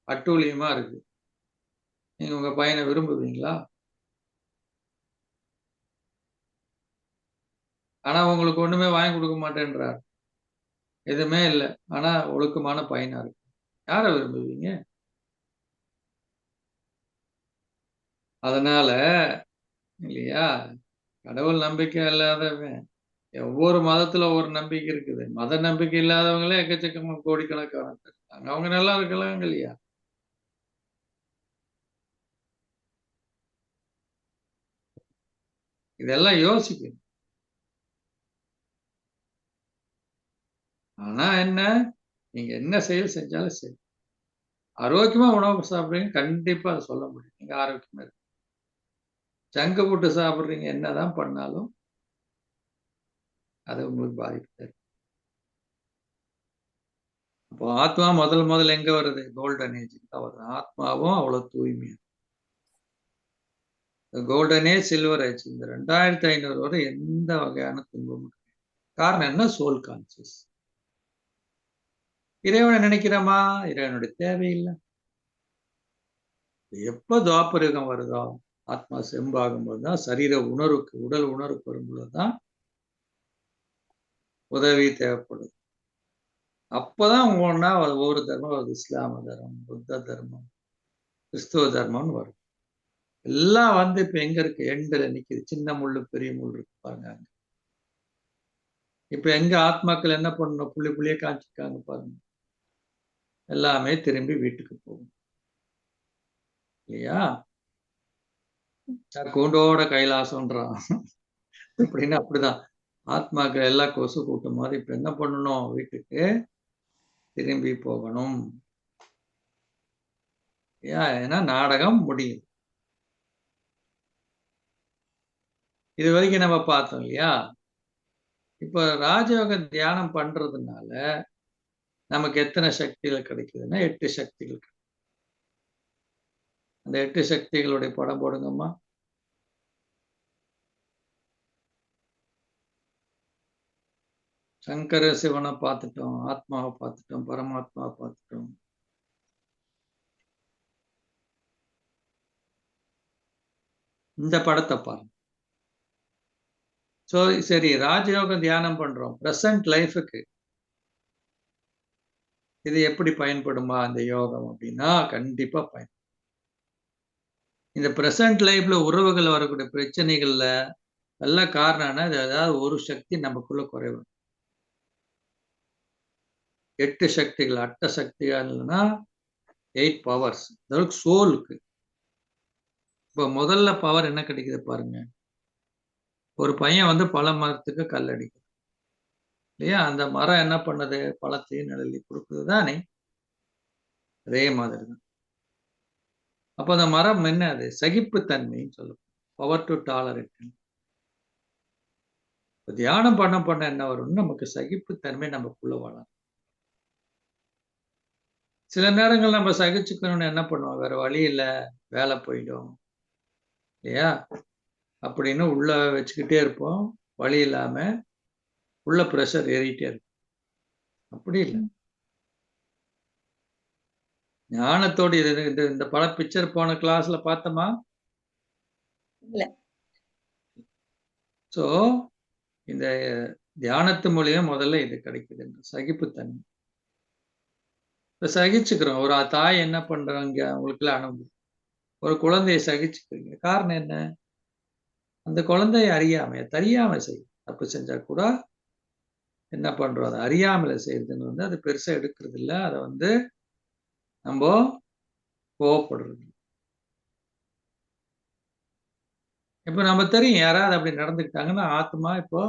அட்டூழியமா இருக்கு. நீங்க உங்க பையன விரும்புவீங்களா? ஆனா உங்களுக்கு ஒண்ணுமே வாங்கி குடுக்க மாட்டேன்றாரு. எதுவுமே இல்ல. ஆனா ஒழுக்கமான பையனா இருக்கு. யார விரும்புவீங்க? அதனால இல்லையா? கடவுள் நம்பிக்கை இல்லாதவன் ஒவ்வொரு மதத்துல ஒவ்வொரு நம்பிக்கை இருக்குது. மத நம்பிக்கை இல்லாதவங்களே எக்கச்சக்கமா கோடிக்கணக்கான பேர் இருக்காங்க. அவங்க நல்லா இருக்கலாங்க இல்லையா? இதெல்லாம் யோசிக்கணும். ஆனா என்ன? நீங்க என்ன செயல் செஞ்சாலும் சரி. ஆரோக்கியமா உணவு சாப்பிடுறீங்க, கண்டிப்பா அத சொல்ல முடியும். நீங்க ஆரோக்கியமா இருக்கீங்க. ஜங்க் ஃபுட் சாப்பிடுறீங்க, என்னதான் பண்ணாலும் அது உங்களுக்கு பாதிப்பு தரும். அப்போ ஆத்மா முதல்ல எங்க வருது? கோல்டன் ஏஜ்க்கு தான் வருது. ஆத்மாவும் அவ்வளவு தூய்மையா. கோல்டன் ஏஜ், சில்வர் ஏஜ் இந்த 2500 வரை எந்த வகையான துன்பமும் காரணம் என்ன? Soul conscious. இறைவனை நினைக்கிறோமா? இறைவனுடைய தேவையில்ல. எப்ப துவாபர யுகம் வருதோ, ஆத்மா செம்பாகும்போது தான் சரீர உணர்வுக்கு, உடல் உணர்வுக்கு வரும்பொழுது தான் உதவி தேவைப்படுது. அப்பதான் ஒவ்வொன்னா ஒவ்வொரு தர்மம் வருது. இஸ்லாம தர்மம், புத்த தர்மம், கிறிஸ்துவ தர்மம்னு வரும். எல்லாம் வந்து இப்ப எங்க இருக்கு? எண்டுல நிக்குது. சின்ன முள்ளு, பெரிய முள் இருக்கு பாருங்க அங்க. இப்ப எங்க ஆத்மாக்கள் என்ன பண்ணணும்? புள்ளி புள்ளியா காமிச்சிருக்காங்க பாருங்க. எல்லாமே திரும்பி வீட்டுக்கு போகும். இல்லையா? கூண்டோட கைலாசம்ன்றான். அப்படின்னு அப்படிதான். ஆத்மாக்கள் எல்லாம் கொசு கூட்டம் மாரி இப்ப என்ன பண்ணணும்? வீட்டுக்கு திரும்பி போகணும். ஏன்னா நாடகம் முடியுது. இதுவரைக்கும் நம்ம பார்த்தோம் இல்லையா? இப்ப ராஜயோக தியானம் பண்றதுனால நமக்கு எத்தன சக்திகள் கிடைக்குதுன்னா 8 சக்திகள். அந்த 8 சக்திகளுடைய படம் போடுங்கம்மா. சங்கர சிவன பார்த்துட்டோம், ஆத்மாவ பார்த்துட்டோம், பரமாத்மாவ பார்த்துட்டோம். இந்த படத்த பாருங்க. சரி ராஜயோகம் தியானம் பண்றோம். பிரசன்ட் லைஃப்க்கு இது எப்படி பயன்படுமா இந்த யோகம் அப்படின்னா, கண்டிப்பா இந்த பிரசன்ட் லைஃப்ல உறவுகள்ல வரக்கூடிய பிரச்சனைகள்ல எல்லாம் காரணம் என்ன? ஏதாவது ஒரு சக்தி நமக்குள்ள குறைவு. 8 சக்திகள், அட்ட சக்திகள்னா 8 பவர்ஸ். அதாவது சோலுக்கு. இப்ப முதல்ல பவர் என்ன கிடைக்குது பாருங்க. ஒரு பையன் வந்து பழ மரத்துக்கு கல் அடிக்கிறான். இல்லையா? அந்த மரம் என்ன பண்ணுது? பழத்தையும் நிழலையும் குடுக்குது தானே? அதே மாதிரி தான். அப்ப அந்த மரம் என்ன அது? சகிப்புத்தன்மைன்னு சொல்லப்படும். Power to tolerate. தியானம் பண்ண என்ன வரும்னு நமக்கு சகிப்புத்தன்மை நமக்குள்ள வளரும். சில நேரங்கள் நம்ம சகிச்சுக்கணும்னு என்ன பண்ணுவோம்? வேற வழி இல்ல. வேலை போயிடும். இல்லையா? அப்படின்னு உள்ள வச்சுக்கிட்டே இருப்போம். வழி இல்லாம உள்ள பிரஷர் ஏறிட்டே இருக்கும். அப்படி இல்ல. ஞானத்தோடு இது இது இந்த பட பிக்சர் போன கிளாஸ்ல பார்த்தோமா? இல்ல. சோ, இந்த தியானத்து மூலியம் முதல்ல இது கிடைக்குது. சகிப்புத்தன்மை. இப்ப சகிச்சுக்கிறோம். ஒரு தாய் என்ன பண்றாங்க? அவங்களுக்குலாம் அனுபவம். ஒரு குழந்தைய சகிச்சுக்கிறீங்க. காரணம் என்ன? அந்த குழந்தை தெரியாம செய்யும். தப்பு செஞ்சா கூட என்ன பண்றோம்? அத அறியாமல செய்றதுன்னு வந்து அது பெருசா எடுக்கிறது இல்ல. அத வந்து நம்போ கோவப்படுறது. இப்ப நம்ம தெரியும் யாராவது அப்படி நடந்துக்கிட்டாங்கன்னா, ஆத்மா இப்போ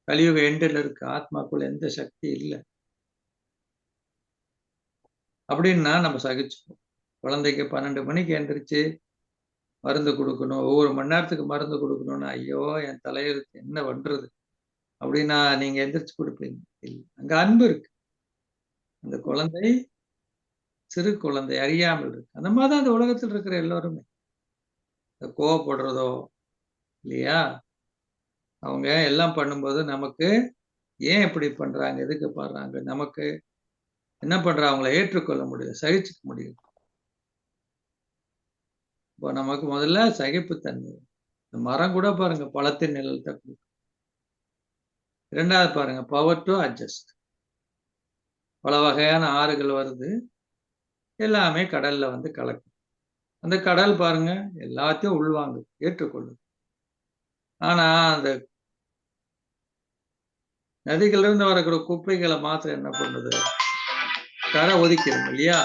கலியுக எண்டுல இருக்கு. ஆத்மாக்குள்ள எந்த சக்தி இல்ல. அப்படின்னா நம்ம சகிச்சுப்போம். குழந்தைக்கு 12 மணிக்கு எந்திரிச்சு மருந்து கொடுக்கணும், ஒவ்வொரு மணி நேரத்துக்கு மருந்து கொடுக்கணும்னு, ஐயோ என் தலையெழுத்து என்ன பண்றது அப்படின்னா நீங்க எந்திரிச்சு கொடுப்பீங்க. இல்ல, அங்க அன்பு இருக்கு. அந்த குழந்தை சிறு குழந்தை அறியாமல் இருக்கு. அந்த மாதிரிதான் அந்த உலகத்தில் இருக்கிற எல்லாருமே. கோவப்படுறதோ இல்லையா, அவங்க எல்லாம் பண்ணும்போது நமக்கு ஏன் இப்படி பண்றாங்க, எதுக்கு பண்றாங்க, நமக்கு என்ன பண்றாங்க, அவங்கள ஏற்றுக்கொள்ள முடியும், சகிச்சுக்க முடியும். இப்போ நமக்கு முதல்ல சகிப்புத்தன்மை. இந்த மரம் கூட பாருங்க பழத்தின் நிழல் தான் கொடுக்கும். இரண்டாவது பாருங்க பவர் டு அட்ஜஸ்ட். பல வகையான ஆறுகள் வருது, எல்லாமே கடல்ல வந்து கலக்கும். அந்த கடல் பாருங்க எல்லாத்தையும் உள்வாங்க ஏற்றுக்கொள்ளும். ஆனா அந்த நதிகள்ல இருந்து வரக்கூடிய குப்பைகளை மாத்திரம் என்ன பண்ணுது, கரை ஒதுக்கிடும் இல்லையா.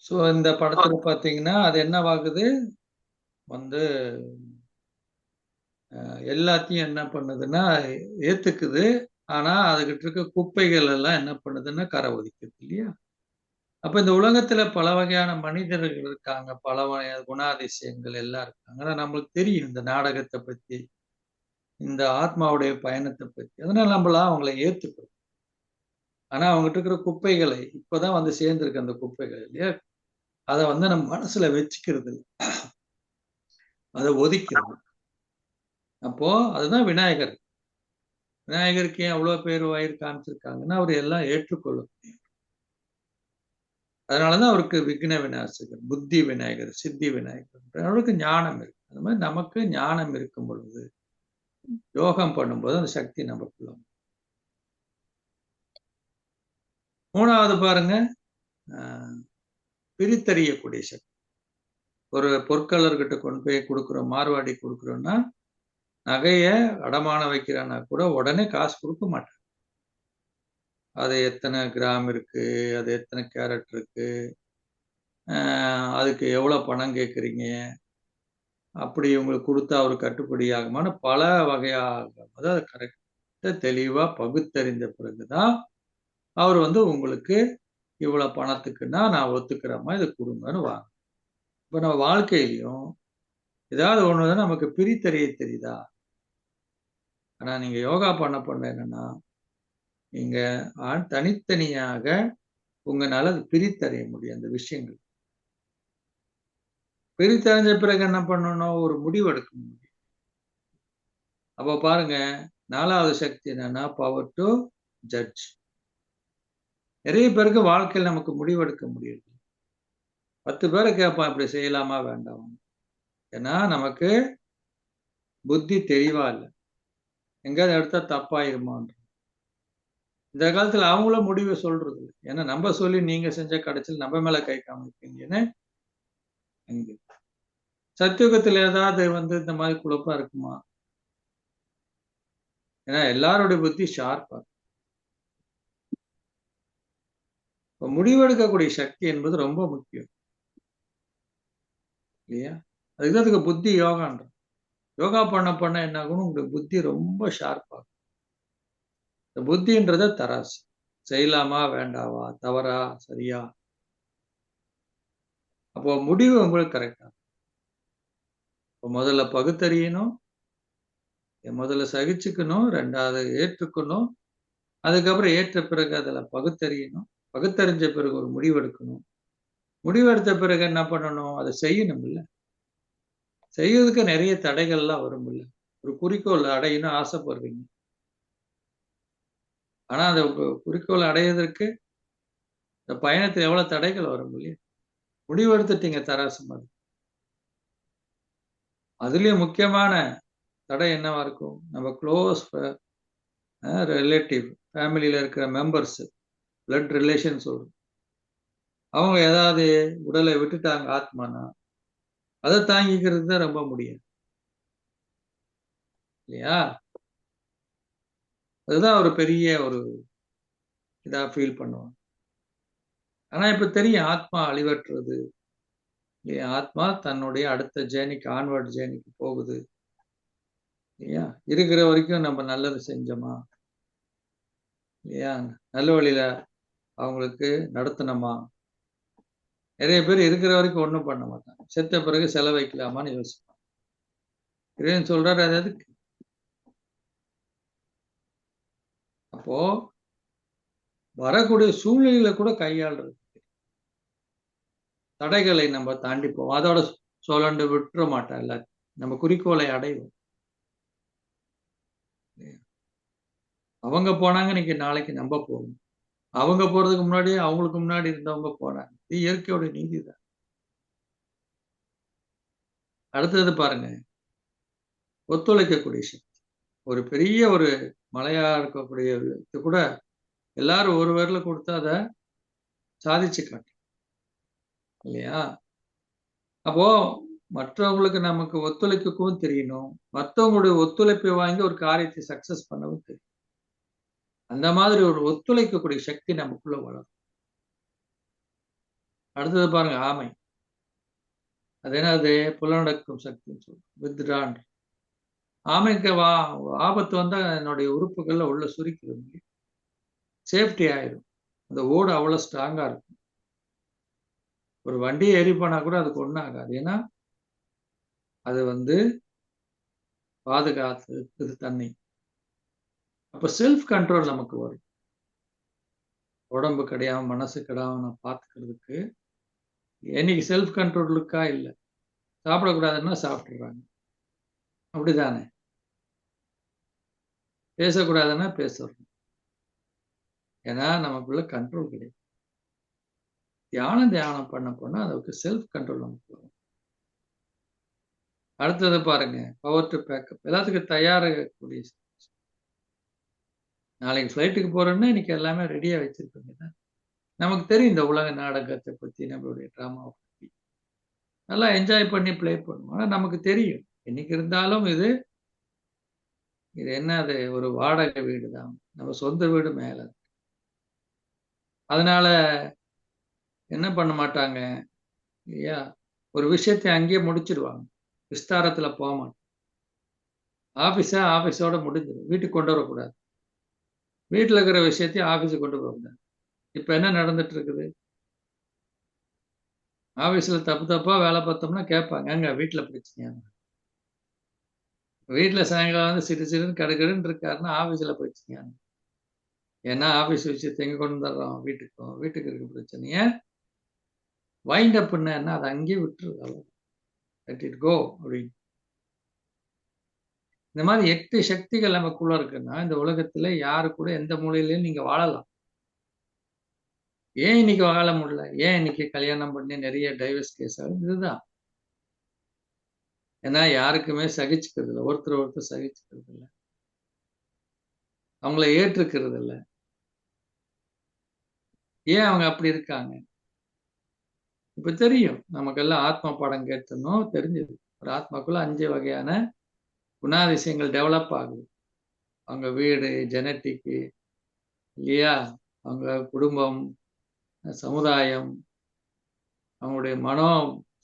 சோ இந்த படத்துல பாத்தீங்கன்னா அது என்னவாகுது வந்து எல்லாத்தையும் என்ன பண்ணுதுன்னா ஏத்துக்குது. ஆனா அதுகிட்ட இருக்க குப்பைகள் எல்லாம் என்ன பண்ணுதுன்னா கரை ஒதுக்குது இல்லையா. அப்ப இந்த உலகத்துல பல வகையான மனிதர்கள் இருக்காங்க, பல வகையான குணாதிசயங்கள் எல்லாம் இருக்காங்க. ஆனா நம்மளுக்கு தெரியும் இந்த நாடகத்தை பத்தி, இந்த ஆத்மாவுடைய பயணத்தை பத்தி. அதனால நம்மளாம் அவங்கள ஏத்துக்கிறோம். ஆனா அவங்ககிட்ட இருக்கிற குப்பைகளை இப்பதான் வந்து சேர்ந்திருக்கு அந்த குப்பைகள் இல்லையா, அதை வந்து நம்ம மனசுல வச்சுக்கிறது இல்லை, அதை ஒதுக்கிறது. அப்போ அதுதான் விநாயகர். விநாயகருக்கு ஏன் அவ்வளவு பேர் வயிறு காமிச்சிருக்காங்கன்னா அவர் எல்லாம் ஏற்றுக்கொள்ள முடியும். அதனாலதான் அவருக்கு விக்ன விநாசகர், புத்தி விநாயகர், சித்தி விநாயகர். அவருக்கு ஞானம் இருக்கு. அந்த மாதிரி நமக்கு ஞானம் இருக்கும் பொழுது யோகம் பண்ணும்போது அந்த சக்தி நமக்குள்ள. மூணாவது பாருங்க பிரித்தறியக்கூடிய சக்தி. ஒரு பொற்கொள்ளர்கிட்ட கொண்டு போய் கொடுக்குறோம், மார்வாடி கொடுக்குறோம்னா நகைய அடமானம் வைக்கிறான்னா கூட உடனே காசு கொடுக்க மாட்டாங்க. அது எத்தனை கிராம் இருக்கு, அது எத்தனை கேரட் இருக்கு, அதுக்கு எவ்வளவு பணம் கேட்குறீங்க, அப்படி உங்களுக்கு கொடுத்தா அவரு கட்டுப்படி ஆகுமான பல வகையாக, அதாவது கரெக்டா தெளிவா பகுத்தறிந்த பிறகுதான் அவர் வந்து உங்களுக்கு இவ்வளவு பணத்துக்குன்னா நான் ஒத்துக்கிறேம்மா இதை கொடுங்கன்னு வாங்க. இப்ப நம்ம வாழ்க்கையிலையும் ஏதாவது ஒண்ணுதான் நமக்கு பிரித்தறிய தெரியுதா. ஆனா நீங்க யோகா பண்ண என்னன்னா நீங்க தனித்தனியாக உங்களால பிரித்தறிய முடியும் அந்த விஷயங்கள். பிரித்தறிஞ்ச பிறகு என்ன பண்ணணும், ஒரு முடிவு எடுக்க முடியும். அப்ப பாருங்க 4வது சக்தி என்னன்னா பவர் டு ஜட்ஜ். நிறைய பேருக்கு வாழ்க்கையில் நமக்கு முடிவெடுக்க முடியுது. 10 பேரை கேட்பான் இப்படி செய்யலாமா வேண்டாமா. ஏன்னா நமக்கு புத்தி தெளிவா இல்லை, எங்கேயாவது எடுத்தா தப்பாயிருமான். இந்த காலத்துல அவங்களும் முடிவை சொல்றது இல்லை. ஏன்னா நம்ம சொல்லி நீங்க செஞ்ச கடைசியில் நம்ம மேல கை காமிப்பீங்கன்னு. சத்தியுகத்துல ஏதாவது வந்து இந்த மாதிரி குழப்பம் இருக்குமா. ஏன்னா எல்லாருடைய புத்தி ஷார்ப்பா. இப்ப முடிவெடுக்கக்கூடிய சக்தி என்பது ரொம்ப முக்கியம் இல்லையா. அதுக்கு புத்தி யோகான்ற. யோகா பண்ண என்ன ஆகும், உங்களுடைய புத்தி ரொம்ப ஷார்ப்பா. இந்த புத்தின்றத தராசு. செய்யலாமா வேண்டாவா, தவறா சரியா. அப்போ முடிவு உங்களுக்கு கரெக்டா. முதல்ல பகுத்தறியணும், முதல்ல சகிச்சுக்கணும், 2வது ஏற்றுக்கணும், அதுக்கப்புறம் ஏற்ற பிறகு அதுல பகுத்தறியணும், பகுத்தறிஞ்ச பிறகு ஒரு முடிவெடுக்கணும், முடிவெடுத்த பிறகு என்ன பண்ணணும், அதை செய்யணும் இல்ல. செய்யறதுக்கு நிறைய தடைகள்லாம் வரும் இல்ல. ஒரு குறிக்கோள் அடையணும் ஆசைப்படுறீங்க, ஆனா அந்த குறிக்கோள் அடைவதற்கு இந்த பயணத்துல எவ்வளவு தடைகள் வரும் இல்லையா. முடிவெடுத்துட்டீங்க தராசு மாதிரி. அதுலயும் முக்கியமான தடை என்னவா இருக்கும், நம்ம க்ளோஸ் ரிலேட்டிவ், ஃபேமிலியில இருக்கிற மெம்பர்ஸ், பிளட் ரிலேஷன் சொல்றோம், அவங்க ஏதாவது உடலை விட்டுட்டாங்க ஆத்மானா, அதை தாங்கிக்கிறது தான் ரொம்ப முடியும் இல்லையா. அதுதான் ஒரு பெரிய ஒரு இதா ஃபீல் பண்ணுவாங்க. ஆனா இப்ப தெரியும் ஆத்மா அழிவற்றது இல்லையா, ஆத்மா தன்னுடைய அடுத்த ஜேர்னிக்கு, ஆன்வர்ட் ஜேர்னிக்கு போகுது இல்லையா. இருக்கிற வரைக்கும் நம்ம நல்லது செஞ்சோமா இல்லையா, நல்ல வழியில அவங்களுக்கு நடத்தணுமா. நிறைய பேர் இருக்கிற வரைக்கும் ஒண்ணும் பண்ண மாட்டாங்க, செத்த பிறகு செலவைக்கலாமான்னு யோசிப்பாங்க. இறைவன் சொல்றாரு அது எதுக்கு. அப்போ வரக்கூடிய சூழ்நிலையில கூட கையாளுறது, தடைகளை நம்ம தாண்டி போவோம், அதோட சொல்லண்டு விட்டுற மாட்டோம், எல்லாத்தையும் நம்ம குறிக்கோளை அடைவோம். அவங்க போனாங்க, இன்னைக்கு நாளைக்கு நம்ம போகணும். அவங்க போறதுக்கு முன்னாடியே அவங்களுக்கு முன்னாடி இருந்தவங்க போனாங்க. இது இயற்கையோட நீதி தான். அடுத்தது பாருங்க, ஒத்துழைக்கக்கூடிய சக்தி. ஒரு பெரிய ஒரு மலையா இருக்கக்கூடிய இது கூட எல்லாரும் ஒரு விரல கொடுத்தா அதை சாதிச்சு காட்டும் இல்லையா. அப்போ மற்றவங்களுக்கு நமக்கு ஒத்துழைக்கவும் தெரியணும், மற்றவங்களுடைய ஒத்துழைப்பை வாங்கி ஒரு காரியத்தை சக்சஸ் பண்ணவும் தெரியும். அந்த மாதிரி ஒரு ஒத்துழைக்கக்கூடிய சக்தி நமக்குள்ள வளரும். அடுத்தது பாருங்க, ஆமை. அது என்னது, புலனடக்கும் சக்தின்னு சொல்றோம், வித்ட்ரான். ஆமைக்கு ஆபத்து வந்தா என்னுடைய உறுப்புகள்ல உள்ள சுருக்கிடும், சேஃப்டி ஆயிடும். அந்த ஓடு அவ்வளவு ஸ்ட்ராங்கா இருக்கும். ஒரு வண்டியை ஏறி போனா கூட அதுக்கு ஒண்ணும் ஆகாது, ஏன்னா அது பாதுகாத்து தன்னை. அப்ப செல்ஃப் கண்ட்ரோல் நமக்கு வரும். உடம்பு கிடையாம மனசு கிடையாம நான் பார்த்துக்கிறதுக்கு என்னைக்கு செல்ஃப் கண்ட்ரோல் இருக்கா இல்ல. சாப்பிடக்கூடாதுன்னா சாப்பிட்டுறாங்க, அப்படிதானே. பேசக்கூடாதுன்னா பேசுறோம், ஏன்னா நமக்குள்ள கண்ட்ரோல் கிடையாது. தியானம் பண்ண அதுக்கு செல்ஃப் கண்ட்ரோல் நமக்கு வரும். அடுத்தது பாருங்க, பவர் டு பேக்கப். எல்லாத்துக்கும் தயாராகக்கூடிய, நாளைக்கு ஃப்ளைட்டுக்கு போறோம்னா இன்னைக்கு எல்லாமே ரெடியா வச்சிருப்பீங்க. நமக்கு தெரியும் இந்த உலக நாடகத்தை பத்தி, நம்மளுடைய டிராமாவை பத்தி நல்லா என்ஜாய் பண்ணி பிளே பண்ணுவோம். ஆனா நமக்கு தெரியும் என்னைக்கு இருந்தாலும் இது என்ன, அது ஒரு வாடகை வீடு தான், நம்ம சொந்த வீடு மேல. அதனால என்ன பண்ண மாட்டாங்க இல்லையா, ஒரு விஷயத்தை அங்கேயே முடிச்சிருவாங்க, விஸ்தாரத்துல போக மாட்டாங்க. ஆபீஸோட முடிஞ்சிடும், வீட்டுக்கு கொண்டு வரக்கூடாது. வீட்டுல இருக்கிற விஷயத்தையும் ஆபீஸுக்கு கொண்டு போகக்கூடாது. இப்ப என்ன நடந்துட்டு இருக்குது, ஆபீஸ்ல தப்பா வேலை பார்த்தோம்னா கேட்பாங்க, எங்க வீட்டுல பிரச்சனையா. வீட்டுல சாயங்காலம் வந்து சிறுன்னு கடுக்கடுன்னு இருக்காருன்னா ஆபீஸ்ல பிரச்சனையா. ஏன்னா ஆபீஸ் விஷயத்தை எங்க கொண்டு வந்துடுறோம், வீட்டுக்கு இருக்க பிரச்சனைய வைண்ட் அப் பண்ண அதை அங்கேயே விட்டுருது, லெட் இட் கோ அப்படின்னு. இந்த மாதிரி 8 சக்திகள் நமக்குள்ள இருக்குன்னா இந்த உலகத்துல யாரு கூட எந்த மூலையிலயும் நீங்க வாழலாம். ஏன் இன்னைக்கு வாழ முடியல, ஏன் இன்னைக்கு கல்யாணம் பண்ணி நிறைய டைவர்ஸ் கேஸ் ஆகுது, இதுதான். ஏன்னா யாருக்குமே சகிச்சுக்கிறது இல்லை, ஒருத்தர் சகிச்சுக்கிறது இல்லை, அவங்கள ஏற்றுக்கிறது இல்லை. ஏன் அவங்க அப்படி இருக்காங்க, இப்ப தெரியும் நமக்கெல்லாம். ஆத்மா பாடம் கேட்டணும் தெரிஞ்சது, ஒரு ஆத்மாக்குள்ள 5 வகையான குணாதிசயங்கள் டெவலப் ஆகுது. அவங்க வீடு, ஜெனட்டிக்கு இல்லையா, அவங்க குடும்பம், சமுதாயம், அவங்களுடைய மனோ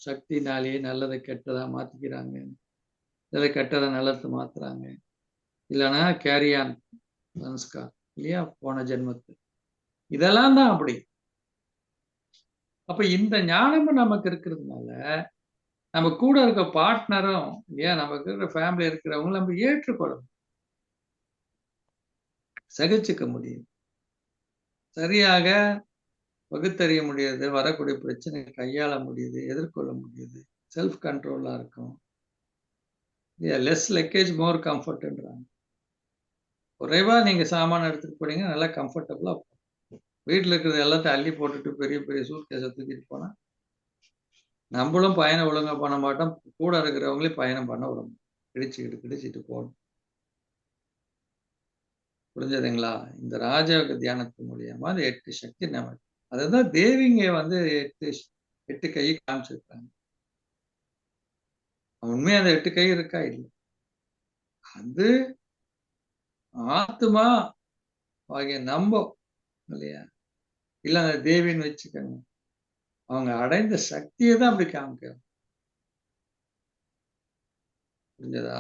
சக்தினாலேயே நல்லதை கெட்டதா மாத்திக்கிறாங்க, நல்லதை கெட்டதை நல்லது மாத்துறாங்க. இல்லைன்னா கேரியான் சன்ஸ்கார் இல்லையா, போன ஜென்மத்து. இதெல்லாம் தான் அப்படி. அப்ப இந்த ஞானமும் நமக்கு இருக்கிறதுனால நம்ம கூட இருக்க பார்ட்னரும் ஏன் நமக்கு இருக்கிற ஃபேமிலி இருக்கிறவங்க நம்ம ஏற்றுக்கொள்ளணும், சகிச்சுக்க முடியும், சரியாக பகுத்தறிய முடியுது, வரக்கூடிய பிரச்சனை கையாள முடியுது, எதிர்கொள்ள முடியுது, செல்ஃப் கண்ட்ரோலா இருக்கும். லெஸ் லக்கேஜ் மோர் கம்ஃபர்ட்ன்றாங்க. குறைவா நீங்க சாமான எடுத்துட்டு போனீங்கன்னா நல்லா கம்ஃபர்டபுளா வீட்டுல இருக்கிறது எல்லாத்தையும் அள்ளி போட்டுட்டு பெரிய பெரிய சூட்கேஸை தூக்கிட்டு போனா நம்மளும் பயணம் ஒழுங்கா பண்ண மாட்டோம், கூட இருக்கிறவங்களே பயணம் பண்ண விடணும், கிடிச்சிட்டு போகணும். புரிஞ்சதுங்களா? இந்த ராஜயோக தியானத்து மூலியமா அந்த 8 சக்தி நமக்கு, அதுதான் தேவிங்க வந்து 8 கை காமிச்சிருக்காங்க. உண்மையா அந்த 8 கை இருக்கா? இல்லை. அது ஆத்மா ஆகிய நம்ப இல்லையா? இல்ல அந்த தேவின்னு வச்சுக்கோங்க, அவங்க அடைந்த சக்தியை தான் அப்படி காமிக்கிறாங்க. புரிஞ்சதா?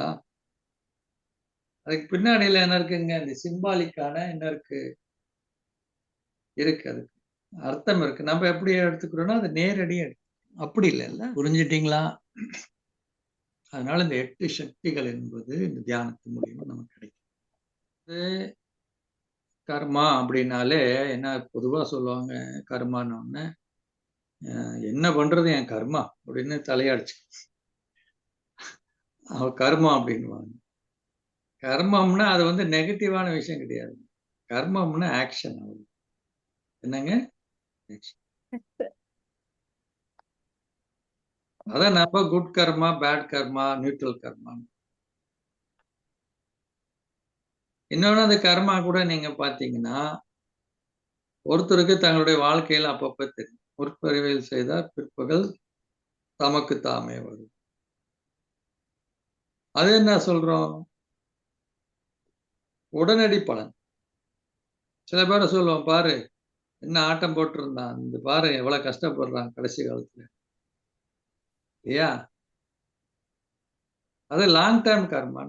அதுக்கு பின்னாடியில என்ன இருக்குங்க? இந்த சிம்பாலிக்கான என்ன இருக்கு? இருக்கு, அதுக்கு அர்த்தம் இருக்கு. நம்ம எப்படி எடுத்துக்கிறோம்னா அது நேரடியா அப்படி இல்லைல்ல. புரிஞ்சிட்டீங்களா? அதனால இந்த 8 சக்திகள் என்பது இந்த தியானத்தின் மூலியமா நமக்கு கிடைக்கும். கர்மா அப்படின்னாலே என்ன பொதுவா சொல்லுவாங்க, கர்மான்னு ஒண்ணு என்ன பண்றது என் கர்மா அப்படின்னு தலையாடிச்சு அவ கர்மம் அப்படின்வாங்க. கர்மம்னா அது வந்து நெகட்டிவான விஷயம் கிடையாது. கர்மம்னா ஆக்ஷன். என்னங்க? அதான் நம்ம குட் கர்மா, பேட் கர்மா, நியூட்ரல் கர்மா. இன்னொன்னு அந்த கர்மா கூட நீங்க பாத்தீங்கன்னா ஒருத்தருக்கு தங்களுடைய வாழ்க்கையில அப்பப்ப தெரியும். முற்பிறவியில் செய்தால் பிற்பகல் தமக்கு தாமே வரும். அது என்ன சொல்றோம்? உடனடி பலன். சில பேரை சொல்லுவோம், பாரு என்ன ஆட்டம் போட்டிருந்தான், இந்த பாரு எவ்வளவு கஷ்டப்படுறான் கடைசி காலத்துல, இல்லையா? அது லாங் டேர்ம் கர்மா.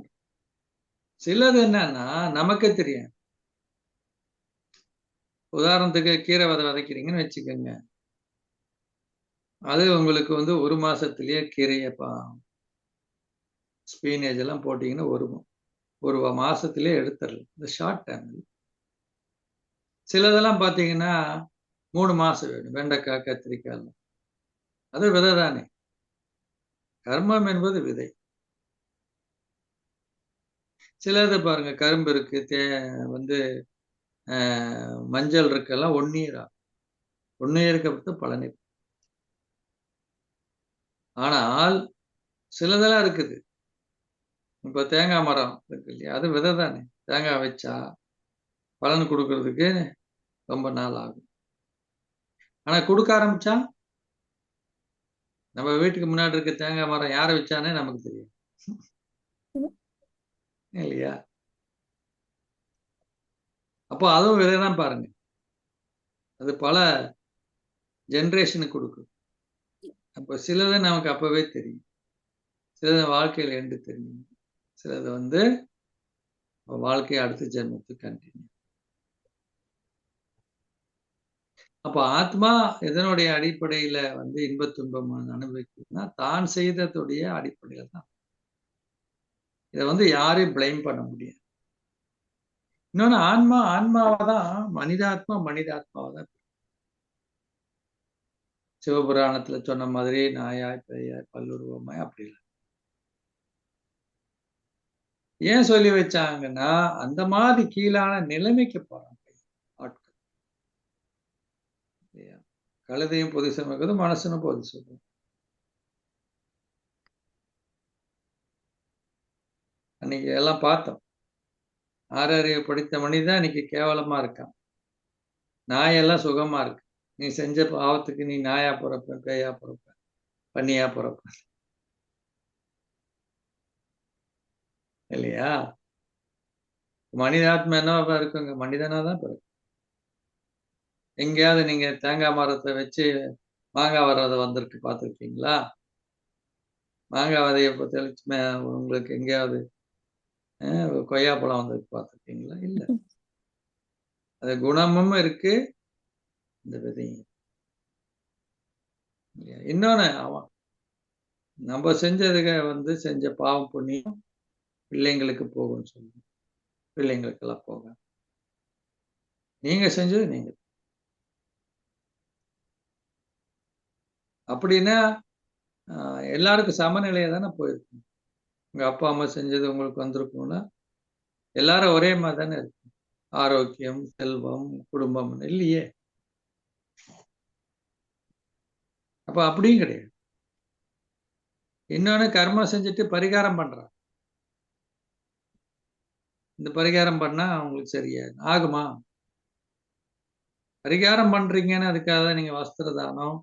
சிலது என்னன்னா நமக்கு தெரியும். உதாரணத்துக்கு கீரை விதைக்கிறீங்கன்னு வச்சுக்கோங்க, அது உங்களுக்கு வந்து 1 மாசத்திலேயே கீரையை ஸ்பீனேஜ் எல்லாம் போட்டீங்கன்னா ஒரு மாசத்திலேயே எடுத்துடலாம். இந்த ஷார்ட் டேர்ம். சிலதெல்லாம் பாத்தீங்கன்னா 3 மாசம் வேணும். வெண்டைக்காய், கத்திரிக்காய், அது விதை தானே. கர்மம் என்பது விதை. சிலது பாருங்க, கரும்பு இருக்கு, வந்து மஞ்சள் இருக்கெல்லாம் 1 இயர் ஆகும். 1 இயருக்கு அப்புறம் பலனே. ஆனால் சிலதெல்லாம் இருக்குது. இப்ப தேங்காய் மரம் இருக்கு இல்லையா, அது விதை தானே. தேங்காய் வச்சா பலன் கொடுக்கறதுக்கு ரொம்ப நாள் ஆகும். ஆனா கொடுக்க ஆரம்பிச்சா நம்ம வீட்டுக்கு முன்னாடி இருக்க தேங்காய் மரம் யாரை வச்சானே நமக்கு தெரியும், இல்லையா? அப்போ அதுவும் விதைதான் பாருங்க. அது பல ஜெனரேஷனுக்கு கொடுக்கும். அப்ப சிலது நமக்கு அப்பவே தெரியும், சிலது வாழ்க்கையில எண்டு தெரியும், சிலது வந்து வாழ்க்கையை அடுத்த ஜென்மத்துக்கு கண்டினியூ. அப்ப ஆத்மா எதனுடைய அடிப்படையில வந்து இன்பத் துன்பம் அனுபவிக்குதுன்னா தான் செய்ததுடைய அடிப்படையில தான். இதை வந்து யாரையும் பிளேம் பண்ண முடியாது. இன்னொன்னு ஆன்மாவாதான், மனிதாத்மாவாதான். சிவபுராணத்துல சொன்ன மாதிரி நாயாய் பேயாய் பல்லுருவமாய் அப்படி இல்லை. ஏன் சொல்லி வச்சாங்கன்னா அந்த மாதிரி கீழான நிலைமைக்கு போறாங்க ஆட்கள். கழுதையும் பொது சமைக்கிறது, மனசனும் பொது சொல்றது. அன்னைக்கு எல்லாம் பார்த்தோம். ஆறறிவு படித்த மனிதன் இன்னைக்கு கேவலமா இருக்கான். நாயெல்லாம் சுகமா இருக்கு. நீ செஞ்ச பாவத்துக்கு நீ நாயா பிறப்ப, பேயா பிறப்ப, பண்ணியா பிறப்ப, இல்லையா? மனிதாத்மா என்னவா இருக்குங்க? மனிதனா தான் பிறக்கும். எங்கேயாவது நீங்க தேங்காய் மரத்தை வச்சு மாங்காய் வர்றதை வந்திருக்கு பார்த்துருக்கீங்களா? மாங்காய் விதையை தெளிச்சு உங்களுக்கு எங்கேயாவது கொய்யாப்பழம் வந்திருக்கு பார்த்துருக்கீங்களா? இல்லை. அது குணமும் இருக்கு, இந்த விதையும். இன்னொன்னு நம்ம செஞ்சதுக்கு செஞ்ச பாவம் புண்ணியம் பிள்ளைங்களுக்கு போகும்னு சொல்லுங்க. பிள்ளைங்களுக்கெல்லாம் போக நீங்க செஞ்சது நீங்க. அப்படின்னா எல்லாருக்கும் சமநிலையா தானே போயிருக்கும். உங்க அப்பா அம்மா செஞ்சது உங்களுக்கு வந்திருக்கும்னா எல்லாரும் ஒரே மாதிரி தானே இருக்கும். ஆரோக்கியம், செல்வம், குடும்பம் இல்லையே. அப்ப அப்படியும் கிடையாது. இன்னொன்னு கர்மம் செஞ்சுட்டு பரிகாரம் பண்றான். இந்த பரிகாரம் பண்ணா அவங்களுக்கு சரியா ஆகுமா? பரிகாரம் பண்றீங்கன்னு அதுக்காக நீங்க வஸ்திர தானம்,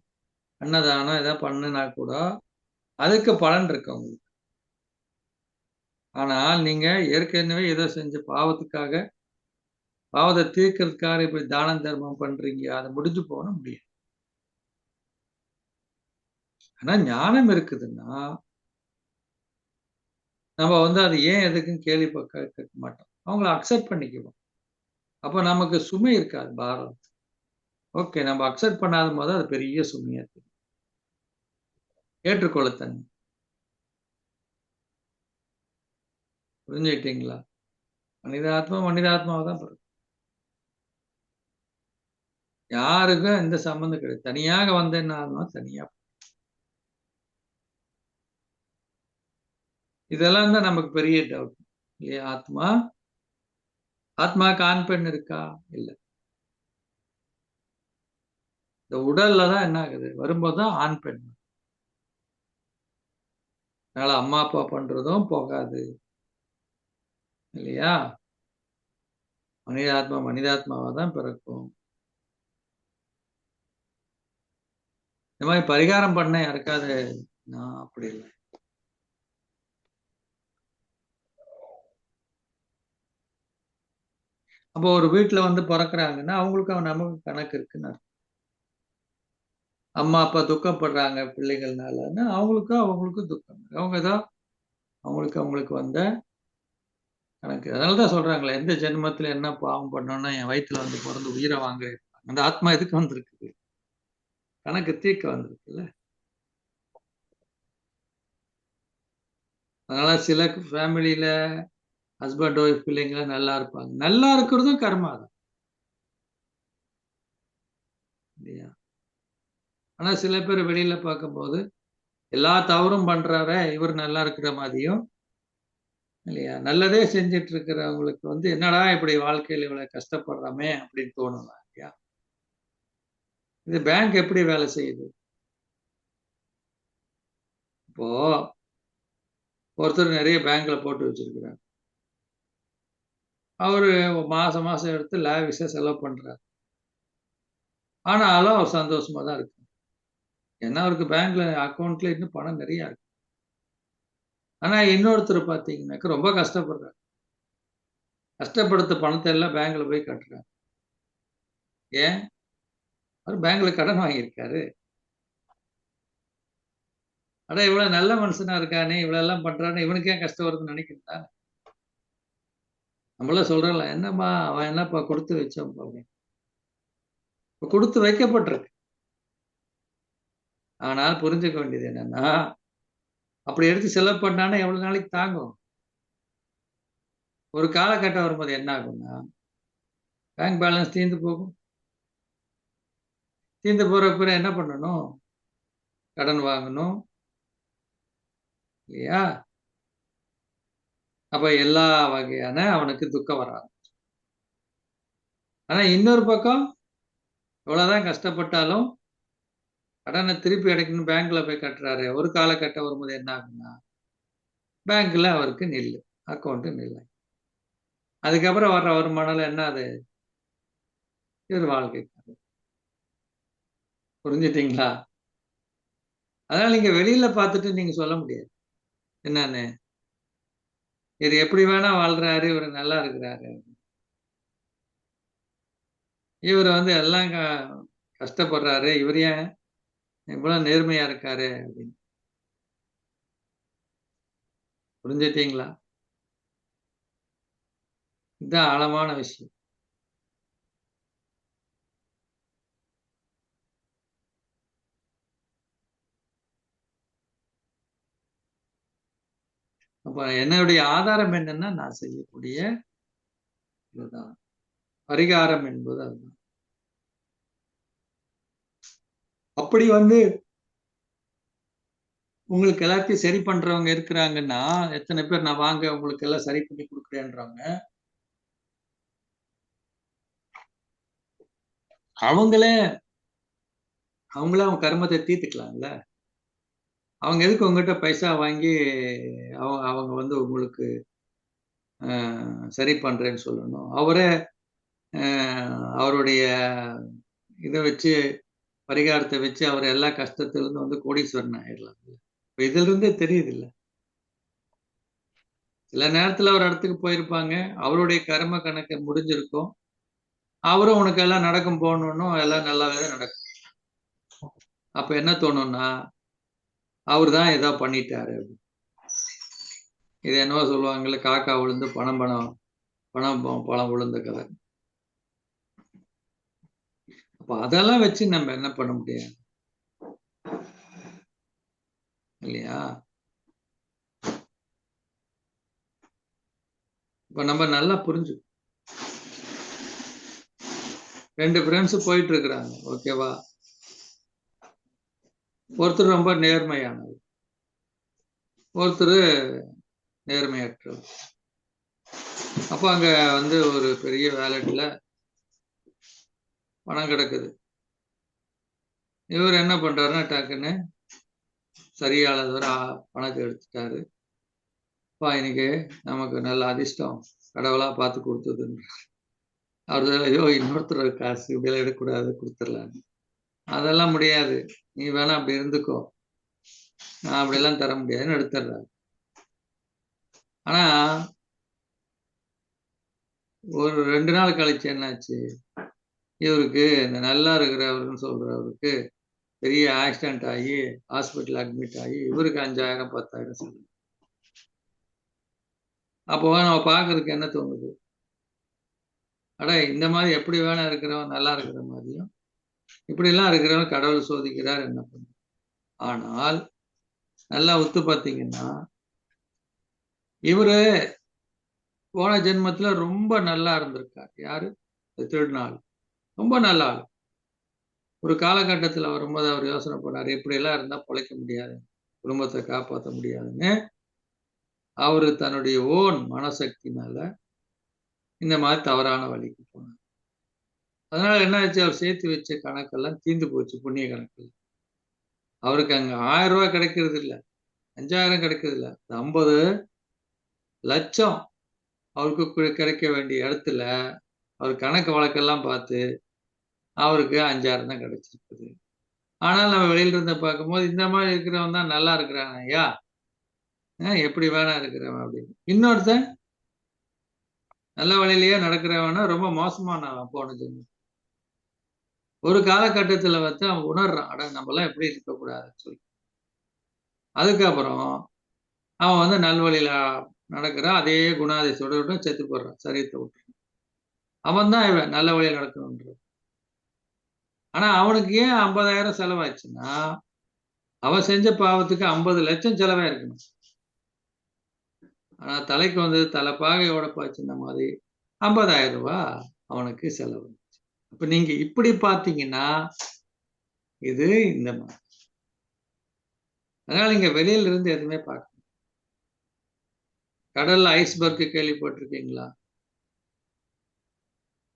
அன்னதானம் ஏதாவது பண்ணுனா கூட அதுக்கு பலன் இருக்கு உங்களுக்கு. ஆனால் நீங்க ஏற்கனவே ஏதோ செஞ்ச பாவத்துக்காக பாவத்தை தீர்க்கறதுக்காக இப்படி தானம் தர்மம் பண்றீங்க. அது முடிஞ்சு போன முடியாது. ஆனா ஞானம் இருக்குதுன்னா நம்ம அது ஏன் எதுக்குன்னு கேள்வி கேட்க மாட்டோம். அவங்கள அக்செப்ட் பண்ணிக்குவோம். அப்ப நமக்கு சுமை இருக்காது பாரம். ஓகே, நம்ம அக்செப்ட் பண்ணாத போது அது பெரிய சுமையா தெரியும். ஏற்றுக்கொள்ளத்தன்மை. புரிஞ்சுக்கிட்டீங்களா? மனிதாத்மாவை தான் பிறக்கும். யாருக்கும் எந்த சம்பந்தம் கிடையாது. தனியாக வந்தேன்னா தனியா. இதெல்லாம் தான் நமக்கு பெரிய டவுட் இல்லையா? ஆத்மாக்கு ஆண் பெண் இருக்கா? இல்ல. இந்த உடல்ல தான் என்ன ஆகுது? வரும்போதுதான் ஆண் பெண். அதனால அம்மா அப்பா பண்றதும் போகாது இல்லையா? மனிதாத்மாவா தான் பிறக்கும். இந்த மாதிரி பரிகாரம் பண்ண யாருக்காவது நான் அப்படி இல்லை. அப்போ ஒரு வீட்டுல பிறக்குறாங்கன்னா அவங்களுக்கு நமக்கு கணக்கு இருக்குன்னு அர்த்தம். அம்மா அப்பா துக்கப்படுறாங்க பிள்ளைகள்னாலன்னா அவங்களுக்கும் துக்கம். அவங்க தான் அவங்களுக்கு வந்த கணக்கு. அதனாலதான் சொல்றாங்களே, எந்த ஜென்மத்துல என்ன பாவம் பண்ணோம்னா என் வயித்துல பிறந்து உயிரை வாங்க. அந்த ஆத்மா எதுக்கு வந்திருக்கு? கணக்கு தீர்க்க வந்திருக்குல்ல. அதனால சில ஃபேமிலியில ஹஸ்பண்ட் ஒய்ஃப் பிள்ளைங்க நல்லா இருப்பாங்க. நல்லா இருக்கிறதும் கர்மா தான் இல்லையா? ஆனா சில பேர் வெளியில பார்க்கும்போது எல்லா தவறும் பண்றாரே இவர் நல்லா இருக்கிற மாதிரியும் இல்லையா? நல்லதே செஞ்சுட்டு இருக்கிறவங்களுக்கு என்னடா இப்படி வாழ்க்கையில இவ்வளவு கஷ்டப்படுறோமே அப்படின்னு தோணுமா இல்லையா? இது பேங்க் எப்படி வேலை செய்யுது? இப்போ ஒருத்தர் நிறைய பேங்க்ல போட்டு வச்சிருக்கிறார். அவரு மாசம் மாசம் எடுத்து லாவிஷா செலவு பண்றாரு. ஆனாலும் அவர் சந்தோஷமா தான் இருக்கு. ஏன்னா அவருக்கு பேங்க்ல அக்கவுண்ட்ல இன்னும் பணம் நிறைய இருக்கு. ஆனா இன்னொருத்தர் பாத்தீங்கன்னாக்க ரொம்ப கஷ்டப்படுறாரு. கஷ்டப்படுத்த பணத்தை எல்லாம் பேங்க்ல போய் கட்டுறாரு. ஏன்? அவர் பேங்க்ல கடன் வாங்கியிருக்காரு. அட இவ்வளவு நல்ல மனுஷனா இருக்கானே, இவ்வளவு எல்லாம் பண்றானே, இவனுக்கு ஏன் கஷ்டம் வருதுன்னு நினைக்கிறதா? நம்மளாம் சொல்றோம்ல, என்னம்மா அவன் என்னப்பா கொடுத்து வச்சோம்ப்பா அப்படின்னு. இப்ப கொடுத்து வைக்கப்பட்டிருக்கு. ஆனால் புரிஞ்சுக்க வேண்டியது என்னன்னா, அப்படி எடுத்து செலவு பண்ணானா எவ்வளவு நாளைக்கு தாங்கும்? ஒரு காலகட்டம் வரும்போது என்ன ஆகும்னா, பேங்க் பேலன்ஸ் தீர்ந்து போகும். தீர்ந்து போற என்ன பண்ணணும்? கடன் வாங்கணும் இல்லையா? அப்ப எல்லா வகையான அவனுக்கு துக்கம் வர ஆரம்பிச்சுரும். ஆனா இன்னொரு பக்கம் எவ்வளவுதான் கஷ்டப்பட்டாலும் கடனை திருப்பி அடைக்கணும் பேங்க்ல போய் கட்டுறாரு. ஒரு காலகட்டம் வரும்போது என்ன ஆகும்னா, பேங்க்ல அவருக்கு நில்லு. அக்கவுண்ட் நில்லு. அதுக்கப்புறம் வர்ற வருமானம் என்னது? இது வாழ்க்கை. புரிஞ்சுட்டீங்களா? அதனால நீங்க வெளியில பார்த்துட்டு நீங்க சொல்ல முடியாது. என்னன்னு? இவரு எப்படி வேணா வாழ்றாரு, இவரு நல்லா இருக்கிறாரு. இவரு எல்லாம் கஷ்டப்படுறாரு. இவரு ஏன் இவ்வளவு நேர்மையா இருக்காரு அப்படின்னு. புரிஞ்சுட்டீங்களா? இதுதான் ஆழமான விஷயம். அப்ப என்னுடைய ஆதாரம் என்னன்னா நான் செய்யக்கூடிய இதுதான் பரிகாரம் என்பது அதுதான். அப்படி உங்களுக்கு எல்லாத்தையும் சரி பண்றவங்க இருக்கிறாங்கன்னா எத்தனை பேர் நான் வாங்க உங்களுக்கு எல்லாம் சரி பண்ணி கொடுக்குறேன்றாங்க. அவங்களே அவங்க கர்மத்தை தீர்த்துக்கலாம்ல. அவங்க எதுக்கு உங்ககிட்ட பைசா வாங்கி அவங்க உங்களுக்கு சரி பண்றேன்னு சொல்லணும். அவரே அவருடைய இதை வச்சு பரிகாரத்தை வச்சு அவர் எல்லா கஷ்டத்துல இருந்து கோடீஸ்வரன் ஆயிடலாம். இப்ப இதுல இருந்தே தெரியுது இல்ல. சில நேரத்துல ஒரு இடத்துக்கு போயிருப்பாங்க, அவருடைய கர்ம கணக்கு முடிஞ்சிருக்கும், அவரும் உனக்கு எல்லாம் நடக்கும் போகணும், எல்லாம் நல்லாவே நடக்கும். அப்ப என்ன தோணும்னா அவர் தான் ஏதோ பண்ணிட்டாரு. இது என்னவோ சொல்லுவாங்கல்ல, காக்கா விழுந்து பழம் விழுந்த கதை. அப்ப அதெல்லாம் வச்சு நம்ம என்ன பண்ண முடியாது இல்லையா? இப்ப நம்ம நல்லா புரிஞ்சு 2 ஃப்ரெண்ட்ஸ் போயிட்டு இருக்கிறாங்க, ஓகேவா? ஒருத்தர் ரொம்ப நேர்மையானவர், ஒருத்தர் நேர்மையற்றவர். அப்ப அங்க ஒரு பெரிய வேலட்ல பணம் கிடக்குது. இவர் என்ன பண்றாருன்னா டக்குன்னு சரியானவர் பணத்தை எடுத்துட்டாரு. இன்னைக்கு நமக்கு நல்ல அதிர்ஷ்டம் கடவுளா பார்த்து கொடுத்ததுன்ற அவர் ஐயோ இன்னொருத்தர் காசு இப்படியெல்லாம் எடுக்கக்கூடாது, கொடுத்துடலாம். அதெல்லாம் முடியாது, நீ வேணா அப்படி இருந்துக்கோ, நான் அப்படியெல்லாம் தர முடியாதுன்னு எடுத்துடுறாரு. ஆனா ஒரு 2 நாள் கழிச்சு என்னாச்சு, இவருக்கு இந்த நல்லா இருக்கிறவருன்னு சொல்றவருக்கு பெரிய ஆக்சிடென்ட் ஆகி ஹாஸ்பிட்டல் அட்மிட் ஆகி இவருக்கு 5000 10,000 சொல்லு. அப்போ நம்ம பார்க்கறதுக்கு என்ன தோணுது, அட இந்த மாதிரி எப்படி வேணா இருக்கிறவன் நல்லா இருக்கிற மாதிரியும் இப்படி எல்லாம் இருக்கிறவன் கடவுள் சோதிக்கிறார் என்ன பண்ண. ஆனால் நல்லா ஒத்து பார்த்தீங்கன்னா இவரு போன ஜென்மத்துல ரொம்ப நல்லா இருந்திருக்காரு. யாரு? திருநாள் ரொம்ப நல்லா ஆளு. ஒரு காலகட்டத்துல வரும்போது அவர் யோசனை பண்ணாரு, இப்படி எல்லாம் இருந்தா பொழைக்க முடியாது, குடும்பத்தை காப்பாற்ற முடியாதுன்னு அவரு தன்னுடைய ஓன் மனசக்தினால இந்த மாதிரி தவறான வழிக்கு போனார். அதனால என்ன ஆச்சு, அவர் சேர்த்து வச்ச கணக்கெல்லாம் தீர்ந்து போச்சு. புண்ணிய கணக்கு அவருக்கு அங்க 1000 ரூபாய் கிடைக்கிறது இல்ல, 5000 கிடைக்கிறது இல்ல, 50 லட்சம் அவருக்கு கிடைக்க வேண்டிய இடத்துல அவர் கணக்கு வழக்கெல்லாம் பார்த்து அவருக்கு 5000 தான் கிடைச்சிருக்குது. ஆனால் நம்ம வெளியில இருந்து பார்க்கும்போது இந்த மாதிரி இருக்கிறவன் தான் நல்லா இருக்கிறான் ஐயா, எப்படி வேணா இருக்கிறவன் அப்படின்னு. இன்னொருத்தன் நல்ல வழியிலேயே நடக்கிறவனா ரொம்ப மோசமானவன் போன ஜென்மம். ஒரு காலகட்டத்துல அவன் உணர்றான், அட நம்மளாம் எப்படி இருக்கக்கூடாதுன்னு சொல்லி. அதுக்கப்புறம் அவன் நல்வழியில நடக்கிறான், அதே குணாதிசயோட செத்து போடுறான், சரீரத்தை விட்டு. அவன் தான் இவன் நல்ல வழியில் நடக்கணும்ன்ற. ஆனா அவனுக்கு ஏன் 50,000 செலவாச்சுன்னா அவன் செஞ்ச பாவத்துக்கு 50 லட்சம் செலவா இருக்கணும். ஆனா தலைக்கு தலைப்பாகையோட பாய்ச்சின மாதிரி 50,000 ரூபாய் அவனுக்கு செலவு. அப்ப நீங்க இப்படி பாத்தீங்கன்னா இது இந்த மாதிரி. அதனால நீங்க வெளியில இருந்து எதுவுமே பார்க்கணும். கடல்ல ஐஸ்பர்க் கேள்விப்பட்டிருக்கீங்களா?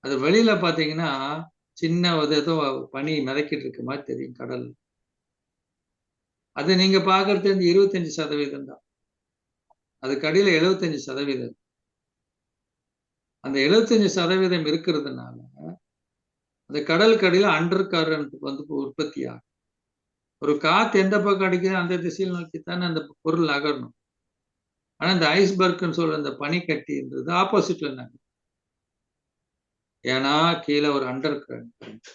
அது வெளியில பாத்தீங்கன்னா சின்ன ஏதோ பனி மிதக்கிட்டு இருக்க மாதிரி தெரியும் கடல். அது நீங்க பாக்குறது 25% தான். அதுக்கு அடியில 75%. அந்த 75% இருக்கிறதுனால அந்த கடலுக்கு அடியில அண்டர் கரண்ட் உற்பத்தி ஆகும். ஒரு காத்து எந்த பக்கம் அடிக்குதோ அந்த திசையில் நோக்கித்தானே அந்த பொருள் நகரணும். ஆனா இந்த ஐஸ்பர்க்னு சொல்ற அந்த பனிக்கட்டின்றது ஆப்போசிட்ல நகரும். ஏன்னா கீழே ஒரு அண்டர் கரண்ட்.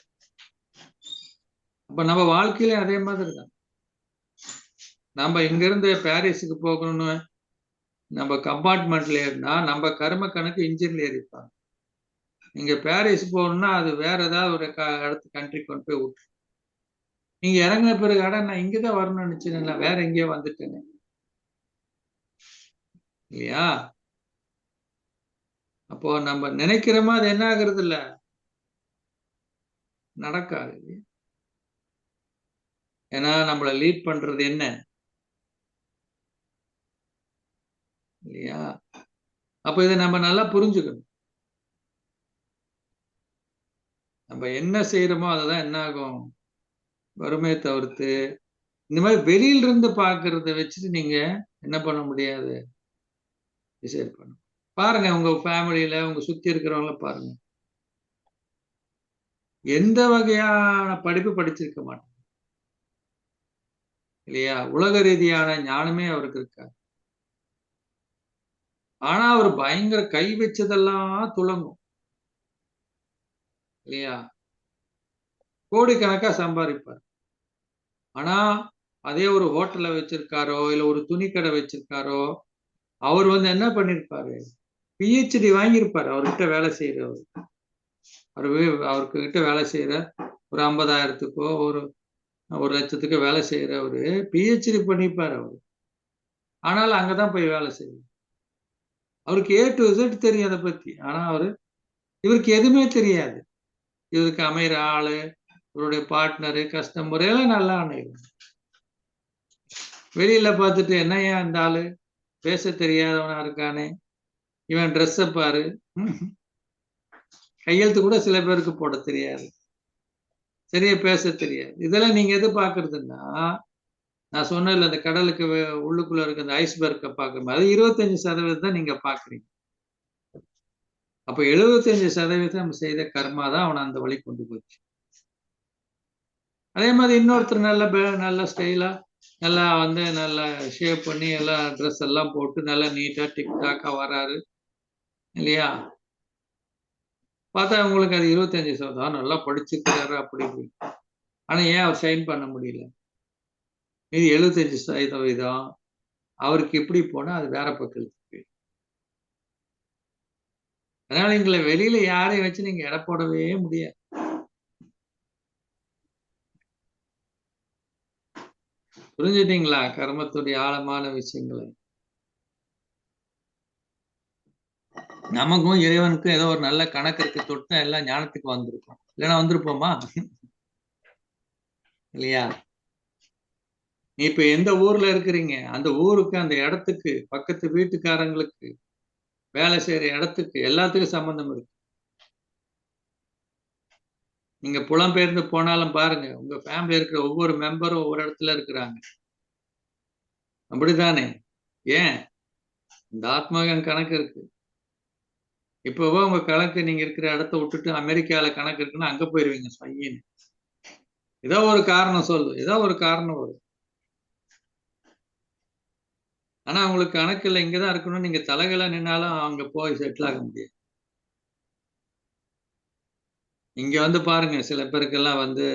அப்ப நம்ம வாழ்க்கையில அதே மாதிரி தான். நம்ம இங்க இருந்து பாரிஸுக்கு போகணும்னு நம்ம கம்பார்ட்மெண்ட்ல ஏறினா நம்ம கர்ம கணக்கு இன்ஜின்ல ஏறிப்பாங்க. நீங்க பாரிஸ் போகணும்னா அது வேற ஏதாவது ஒரு இடத்து கண்ட்ரி கொண்டு போய் விட்டு நீங்க இறங்கின பிறகு நான் இங்கதான் வரணும்னு நினைச்சேன், வேற எங்கேயோ வந்துட்டேன்னு. இல்லையா? அப்போ நம்ம நினைக்கிறோமா அது என்ன ஆகுறது இல்ல, நடக்காது. ஏன்னா நம்மள லீட் பண்றது என்ன, இல்லையா? அப்ப இதை நம்ம நல்லா புரிஞ்சுக்கணும். நம்ம என்ன செய்யறோமோ அதுதான் என்ன ஆகும், வருமே தவிர்த்து இந்த மாதிரி வெளியில இருந்து பாக்குறத வச்சுட்டு நீங்க என்ன பண்ண முடியாது, டிசைட் பண்ணும். பாருங்க உங்க ஃபேமிலியில உங்க சுத்தி இருக்கிறவங்கள பாருங்க, எந்த வகையான படிப்பு படிச்சிருக்க மாட்டாங்க, இல்லையா? உலக ரீதியான ஞானமே அவருக்கு இருக்காது. ஆனா அவர் பயங்கர கை வச்சதெல்லாம் துலங்கும், இல்லையா? கோடிக்கணக்கா சம்பாதிப்பார். ஆனா அதே ஒரு ஹோட்டல்ல வச்சிருக்காரோ இல்ல ஒரு துணிக்கடை வச்சிருக்காரோ, அவர் வந்து என்ன பண்ணிருப்பாரு, பிஹெச்டி வாங்கியிருப்பாரு. அவர்கிட்ட வேலை செய்யறவர், அவர்கிட்ட வேலை செய்யற ஒரு 50,000த்துக்கோ ஒரு 1,00,000த்துக்கு வேலை செய்யறவரு பிஹெச்டி பண்ணிப்பாரு அவரு. ஆனாலும் அங்கதான் போய் வேலை செய்யும். அவருக்கு A to Z தெரியும் அதை பத்தி. ஆனா இவருக்கு எதுவுமே தெரியாது. இவருக்கு அமைகிற ஆளு, இவருடைய பார்ட்னரு, கஸ்டமர் எல்லாம் நல்லா அமையும். வெளியில பார்த்துட்டு என்னையா இந்த ஆளு பேச தெரியாதவனா இருக்கானே, இவன் ட்ரெஸ்ஸ பாரு, கையெழுத்து கூட சில பேருக்கு போட தெரியாது, சரியா பேச தெரியாது. இதெல்லாம் நீங்க எது பாக்குறதுன்னா, நான் சொன்னேன்ல அந்த கடலுக்கு உள்ளுக்குள்ள இருக்க அந்த ஐஸ்பர்க்கை பார்க்குற மாதிரி 25% தான் நீங்க பாக்குறீங்க. அப்ப 75% நம்ம செய்த கர்மா தான் அவனை அந்த வழி கொண்டு போச்சு. அதே மாதிரி இன்னொருத்தர் நல்ல ஸ்டைலா நல்லா வந்து நல்லா ஷேவ் பண்ணி எல்லாம் ட்ரெஸ் எல்லாம் போட்டு நல்லா நீட்டா டிக்டாக்கா வராரு, இல்லையா? பார்த்தா உங்களுக்கு அது 25% நல்லா படிச்சிருக்கிறாரு அப்படி இப்படி. ஆனா ஏன் அவர் ஷைன் பண்ண முடியல? இது 75% அவருக்கு எப்படி போனா அது வேற பக்கம். அதனால எங்களை வெளியில யாரையும் வச்சு நீங்க எடை போடவே முடியாது. புரிஞ்சுட்டீங்களா கர்மத்துடைய ஆழமான விஷயங்களை? நமக்கும் இறைவனுக்கும் ஏதோ ஒரு நல்ல கணக்கு இருக்கு, தொட்டா எல்லாம் ஞானத்துக்கு வந்திருக்கும், இல்லைன்னா வந்திருப்போமா? இல்லையா? நீ இப்ப எந்த ஊர்ல இருக்கிறீங்க, அந்த ஊருக்கு அந்த இடத்துக்கு பக்கத்து வீட்டுக்காரங்களுக்கு வேலை செய்யற இடத்துக்கு எல்லாத்துக்கும் சம்பந்தம் இருக்கு. நீங்க புலம்பெயர்ந்து போனாலும் பாருங்க, உங்க ஃபேமிலி இருக்கிற ஒவ்வொரு மெம்பரும் ஒவ்வொரு இடத்துல இருக்கிறாங்க, அப்படித்தானே? ஏன்? இந்த ஆத்மாவின் கணக்கு இருக்கு. இப்பவோ உங்க கணக்கு நீங்க இருக்கிற இடத்த விட்டுட்டு அமெரிக்கால கணக்கு இருக்குன்னா அங்க போயிருவீங்க சொய்யின்னு. ஏதோ ஒரு காரணம் சொல்லு, ஏதோ ஒரு காரணம் வரும். ஆனா உங்களுக்கு கணக்கு இல்லை, இங்கதான் இருக்கணும், நீங்க தலைகளா நின்னாலும் அங்க போய் செட்டில் ஆக முடியாது. இங்க வந்து பாருங்க, சில பேருக்கெல்லாம் வந்து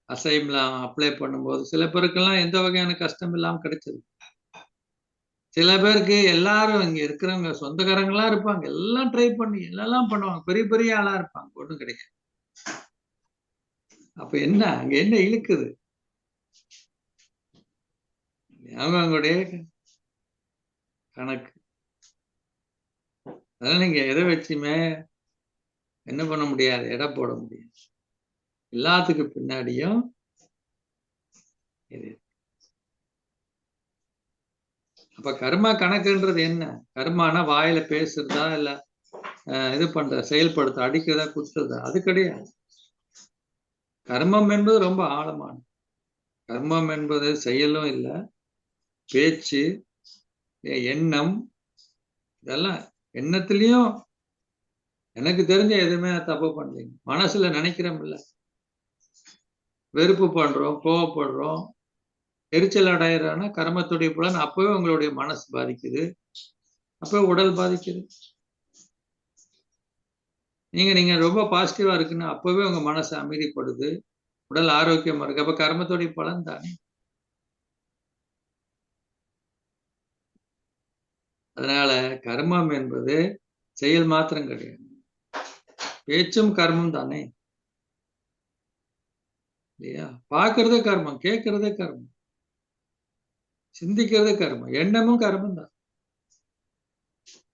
அசைன்மெண்ட் அப்ளை பண்ணும்போது சில பேருக்கெல்லாம் எந்த வகையான கஷ்டம் இல்லாம கிடைச்சது. சில பேருக்கு எல்லாரும் இங்க இருக்கிறவங்க சொந்தக்காரங்களா இருப்பாங்க, எல்லாம் ட்ரை பண்ணி எல்லாம் பண்ணுவாங்க, பெரிய பெரிய ஆளா இருப்பாங்க, ஒண்ணும் கிடைக்காது. அப்ப என்ன அங்க என்ன இழுக்குது? அவங்களுடைய கணக்கு. அதனால நீங்க எதை வச்சுமே என்ன பண்ண முடியாது, எடை போட முடியாது. எல்லாத்துக்கு பின்னாடியும் இது. அப்ப கர்மா கணக்குன்றது என்ன? கர்மானா வாயில பேசுறதா இல்ல இது பண்ற செயல்படுத்த அடிக்கிறதா குத்துறதா? அது கிடையாது. கர்மம் என்பது ரொம்ப ஆழமானது. கர்மம் என்பது செயலும் இல்ல, பேச்சு, எண்ணம், இதெல்லாம் எண்ணத்திலையும் எனக்கு தெரிஞ்ச எதுவுமே தப்பு பண்ணலைங்க. மனசுல நினைக்கிறோம் இல்ல, வெறுப்பு பண்றோம், கோவப்படுறோம், எரிச்சல் அடையிறான்னா கர்மத்துடைய பலன். அப்பவே உங்களுடைய மனசு பாதிக்குது, அப்பவே உடல் பாதிக்குது. நீங்க ரொம்ப பாசிட்டிவா இருக்குன்னு அப்பவே உங்க மனசு அமைதிப்படுது, உடல் ஆரோக்கியமா இருக்கு. அப்ப கர்மத்துடைய பலன் தானே. அதனால கர்மம் என்பது செயல் மாத்திரம் கிடையாது, பேச்சும் கர்மம் தானே, இல்லையா? பார்க்கறதே கர்மம், கேட்கறதே கர்மம், சிந்திக்கிறதே கர்மம், எண்ணமும் கர்மம் தான்.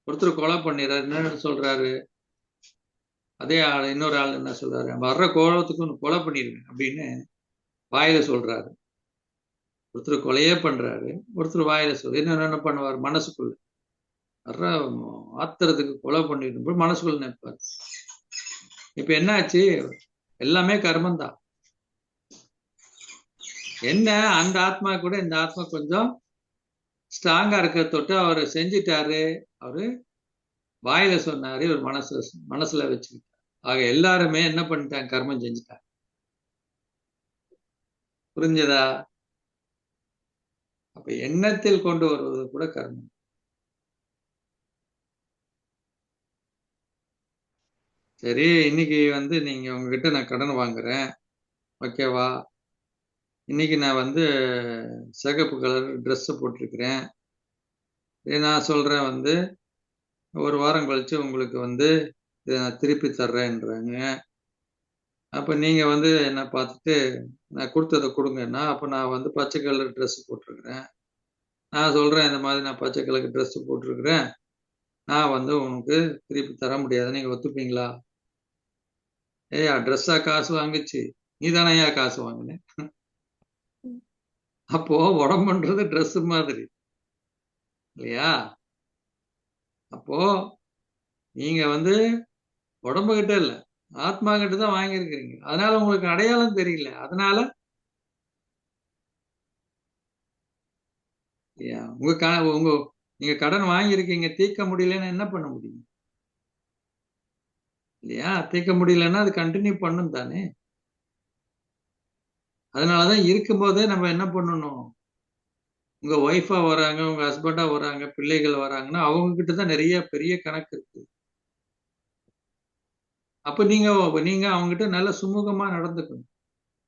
ஒருத்தர் கொலை பண்ணிடுறாரு, என்ன சொல்றாரு, அதே ஆள் இன்னொரு ஆள் என்ன சொல்றாரு, வர்ற கோபத்துக்கு ஒன்று கொலை பண்ணிருக்கேன் அப்படின்னு வாயில சொல்றாரு. ஒருத்தர் கொலையே பண்றாரு, ஒருத்தர் வாயில சொல்ற என்ன பண்ணுவார், மனசுக்குள்ள வர்ற ஆத்திரத்துக்கு கொலை பண்ணிட்டு மனசுக்குள்ள நினைப்பார். இப்ப என்னாச்சு, எல்லாமே கர்மம் தான். என்ன அந்த ஆத்மா கூட இந்த ஆத்மா கொஞ்சம் ஸ்ட்ராங்கா இருக்க தொட்டு அவர் செஞ்சிட்டாரு, அவரு வாயில சொன்னாரு, இவர் மனசுல வச்சுக்கிட்டார். ஆக எல்லாருமே என்ன பண்ணிட்டாங்க, கர்மம் செஞ்சுட்டாங்க. புரிஞ்சதா? அப்ப எண்ணத்தில் கொண்டு வருவது கூட கர்மம். சரி, இன்னைக்கு வந்து நீங்க உங்ககிட்ட நான் கடன் வாங்குறேன், ஓகேவா? இன்னைக்கு நான் வந்து சிகப்பு கலர் ட்ரெஸ் போட்டிருக்கிறேன். நான் சொல்றேன் வந்து ஒரு வாரம் கழிச்சு உங்களுக்கு வந்து இதை நான் திருப்பி தர்றேன்றாங்க. அப்ப நீங்க வந்து என்ன பார்த்துட்டு நான் கொடுத்ததை கொடுங்கன்னா, அப்ப நான் வந்து பச்சை கலர் ட்ரெஸ் போட்டிருக்கிறேன். நான் சொல்றேன் இந்த மாதிரி நான் பச்சை கலர் ட்ரெஸ் போட்டிருக்கிறேன், நான் வந்து உனக்கு திருப்பி தர முடியாது, நீங்க ஒத்துப்பீங்களா? ஏய்யா ட்ரெஸ்ஸா காசு வாங்குச்சு, நீ தானேயா காசு வாங்கின? அப்போ உடம்புன்றது ட்ரெஸ் மாதிரி இல்லையா? அப்போ நீங்க வந்து உடம்பு கிட்ட இல்ல, ஆத்மா கிட்ட தான் வாங்கியிருக்கிறீங்க. அதனால உங்களுக்கு அடையாளம் தெரியல. அதனால உங்க நீங்க கடன் வாங்கியிருக்கீங்க, தீர்க்க முடியலன்னு என்ன பண்ண முடியும் இல்லையா? தீர்க்க முடியலன்னா அது கண்டினியூ பண்ணும் தானே. அதனாலதான் இருக்கும்போதே நம்ம என்ன பண்ணணும், உங்க ஒய்ஃபா வராங்க, உங்க ஹஸ்பண்டா வராங்க, பிள்ளைகள் வராங்கன்னா அவங்க கிட்டதான் நிறைய பெரிய கணக்கு இருக்கு. அப்ப நீங்க நீங்க அவங்க கிட்ட நல்ல சுமூகமா நடந்துக்கணும்.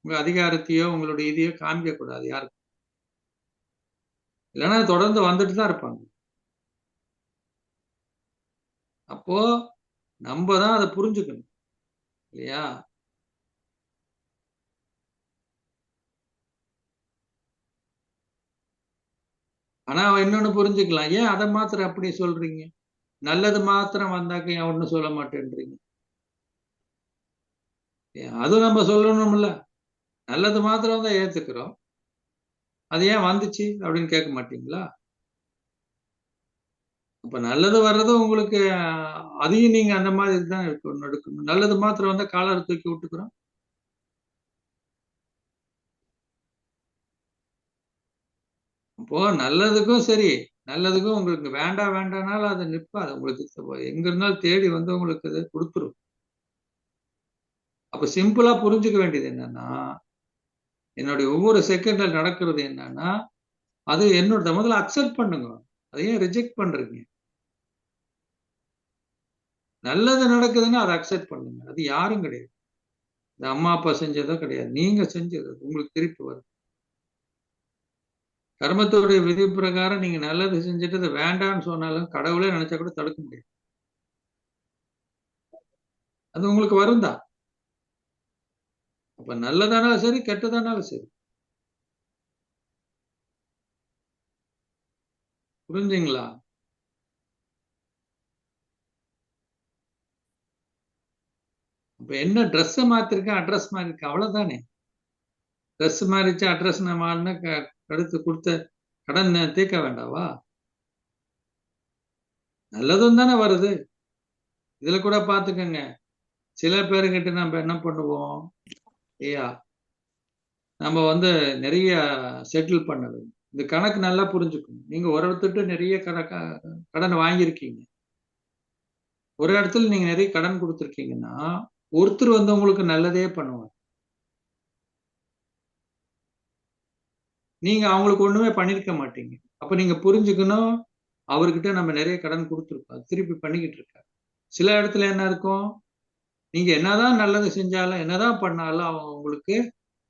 உங்க அதிகாரத்தையோ உங்களுடைய இதையோ காமிக்க கூடாது யாருக்கும். இல்லைன்னா தொடர்ந்து வந்துட்டு தான் இருப்பாங்க. அப்போ நம்ம தான் அதை புரிஞ்சுக்கணும் இல்லையா? ஆனா இன்னொன்னு புரிஞ்சுக்கலாம், ஏன் அதை மாத்திரம் அப்படி சொல்றீங்க, நல்லது மாத்திரம் வந்தாக்க ஏன் ஒண்ணும் சொல்ல மாட்டேன்றீங்க? அது நம்ம சொல்லணும்ல. நல்லது மாத்திரம் தான் ஏத்துக்கிறோம், அது ஏன் வந்துச்சு அப்படின்னு கேட்க மாட்டீங்களா? அப்ப நல்லது வர்றது உங்களுக்கு அதையும் நீங்க அந்த மாதிரி தான் எடுக்கணும். நல்லது மாத்திரம் வந்தா காலரை தூக்கி விட்டுக்கிறோம். அப்போ நல்லதுக்கும் சரி, நல்லதுக்கும் உங்களுக்கு வேண்டாம் வேண்டாம்னாலும் அது நிற்பாது. உங்களுக்கு எங்க இருந்தாலும் தேடி வந்து உங்களுக்கு அது கொடுத்துரும். அப்ப சிம்பிளா புரிஞ்சுக்க வேண்டியது என்னன்னா, என்னுடைய ஒவ்வொரு செகண்ட்ல நடக்கிறது என்னன்னா, அது என்னோட முதல்ல அக்செப்ட் பண்ணுங்க. அதை ஏன் ரிஜெக்ட் பண்றீங்க? நல்லது நடக்குதுன்னா அதை அக்செப்ட் பண்ணுங்க. அது யாரும் கிடையாது. இந்த அம்மா அப்பா செஞ்சதோ கிடையாது, நீங்க செஞ்சது உங்களுக்கு திருப்பி வரும். கர்மத்துடைய விதி பிரகாரம் நீங்க நல்லது செஞ்சுட்டு அதை வேண்டாம்னு சொன்னாலும் கடவுளே நினைச்சா கூட தடுக்க முடியாது. அது உங்களுக்கு வரும் தான். அப்ப நல்லதானாலும் சரி, கெட்டதானாலும் சரி. புரிஞ்சுங்களா? அப்ப என்ன ட்ரெஸ் மாத்திருக்கேன், அட்ரஸ் மாறி இருக்கு, அவ்வளவுதானே. ட்ரெஸ் மாறிச்சு, அட்ரஸ் மாறினா அடுத்து கொடுத்த கடன் தீர்க்க வேண்டாவா? நல்லதும் தானே வருது. இதுல கூட பாத்துக்கோங்க, சில பேருக்கிட்ட நம்ம என்ன பண்ணுவோம், ஐயா நம்ம வந்து நிறைய செட்டில் பண்ணது, இந்த கணக்கு நல்லா புரிஞ்சுக்கணும். நீங்க ஒரு இடத்துட்டு நிறைய கடன் வாங்கியிருக்கீங்க, ஒரு இடத்துல நீங்க நிறைய கடன் கொடுத்துருக்கீங்கன்னா ஒருத்தர் வந்து உங்களுக்கு நல்லதே பண்ணுவார், நீங்க அவங்களுக்கு ஒண்ணுமே பண்ணிருக்க மாட்டீங்க. அப்ப நீங்க புரிஞ்சுக்கணும், அவர்கிட்ட நம்ம நிறைய கடன் கொடுத்துருக்கோம், திருப்பி பண்ணிக்கிட்டு இருக்காரு. சில இடத்துல என்ன இருக்கும், நீங்க என்னதான் நல்லது செஞ்சாலும் என்னதான் பண்ணாலும் அவங்க உங்களுக்கு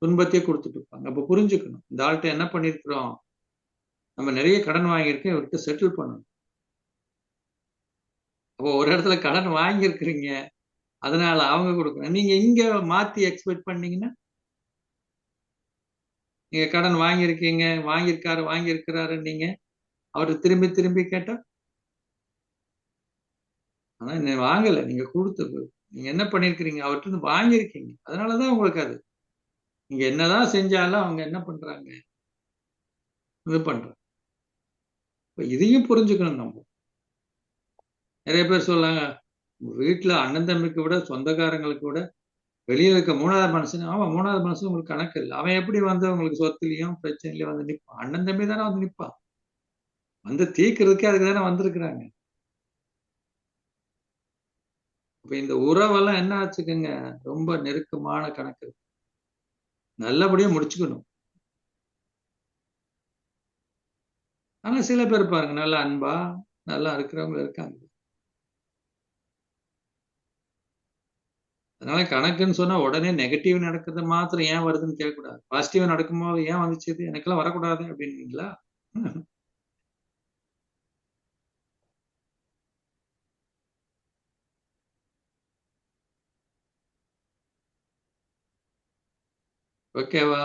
துன்பத்தையே கொடுத்துட்டு இருப்பாங்க. அப்ப புரிஞ்சுக்கணும், இந்த ஆள்கிட்ட என்ன பண்ணிருக்கிறோம், நம்ம நிறைய கடன் வாங்கியிருக்கோம், இவர்கிட்ட செட்டில் பண்ணணும். அப்போ ஒரு இடத்துல கடன் வாங்கியிருக்கிறீங்க, அதனால அவங்க கொடுக்கணும். நீங்க இங்க மாத்தி எக்ஸ்பெக்ட் பண்ணீங்கன்னா, நீங்க கடன் வாங்கியிருக்கீங்க, வாங்கியிருக்காரு வாங்கியிருக்கிறாரு, நீங்க அவரு திரும்பி திரும்பி கேட்டா ஆனா நீ வாங்கல, நீங்க கொடுத்து நீங்க என்ன பண்ணிருக்கிறீங்க, அவர்கிட்ட இருந்து வாங்கியிருக்கீங்க. அதனாலதான் உங்களுக்கு அது. நீங்க என்னதான் செஞ்சாலும் அவங்க என்ன பண்றாங்க, இது பண்றாங்க. இப்ப இதையும் புரிஞ்சுக்கணும் நம்ம. நிறைய பேர் சொல்லாங்க, வீட்டுல அண்ணன் தம்பிக்கு விட சொந்தக்காரங்களுக்கு விட வெளியே இருக்க மூணாவது மனுஷன், ஆமா மூணாவது மனுஷன் உங்களுக்கு கணக்கு இல்லை. அவன் எப்படி வந்து உங்களுக்கு சொத்துலயும் பிரச்சனையிலயும் வந்து நிப்பான்? அண்ணன் தம்பி தானே வந்து நிப்பான். வந்து தீர்க்கறதுக்கே அதுக்கு தானே வந்திருக்கிறாங்க. இப்ப இந்த உறவெல்லாம் என்ன ஆச்சுக்குங்க, ரொம்ப நெருக்கமான கணக்கு. நல்லபடியா முடிச்சுக்கணும். ஆனா சில பேர் பாருங்க, நல்ல அன்பா நல்லா இருக்கிறவங்க இருக்காங்க. அதனால கணக்குன்னு சொன்னா உடனே நெகட்டிவ் நடக்கிறது மாத்திரம் ஏன் வருதுன்னு கேட்கக்கூடாது. பாசிட்டிவ் நடக்கும்போது ஏன் வந்துச்சு, எனக்கெல்லாம் வரக்கூடாது அப்படின்னீங்களா? ஓகேவா?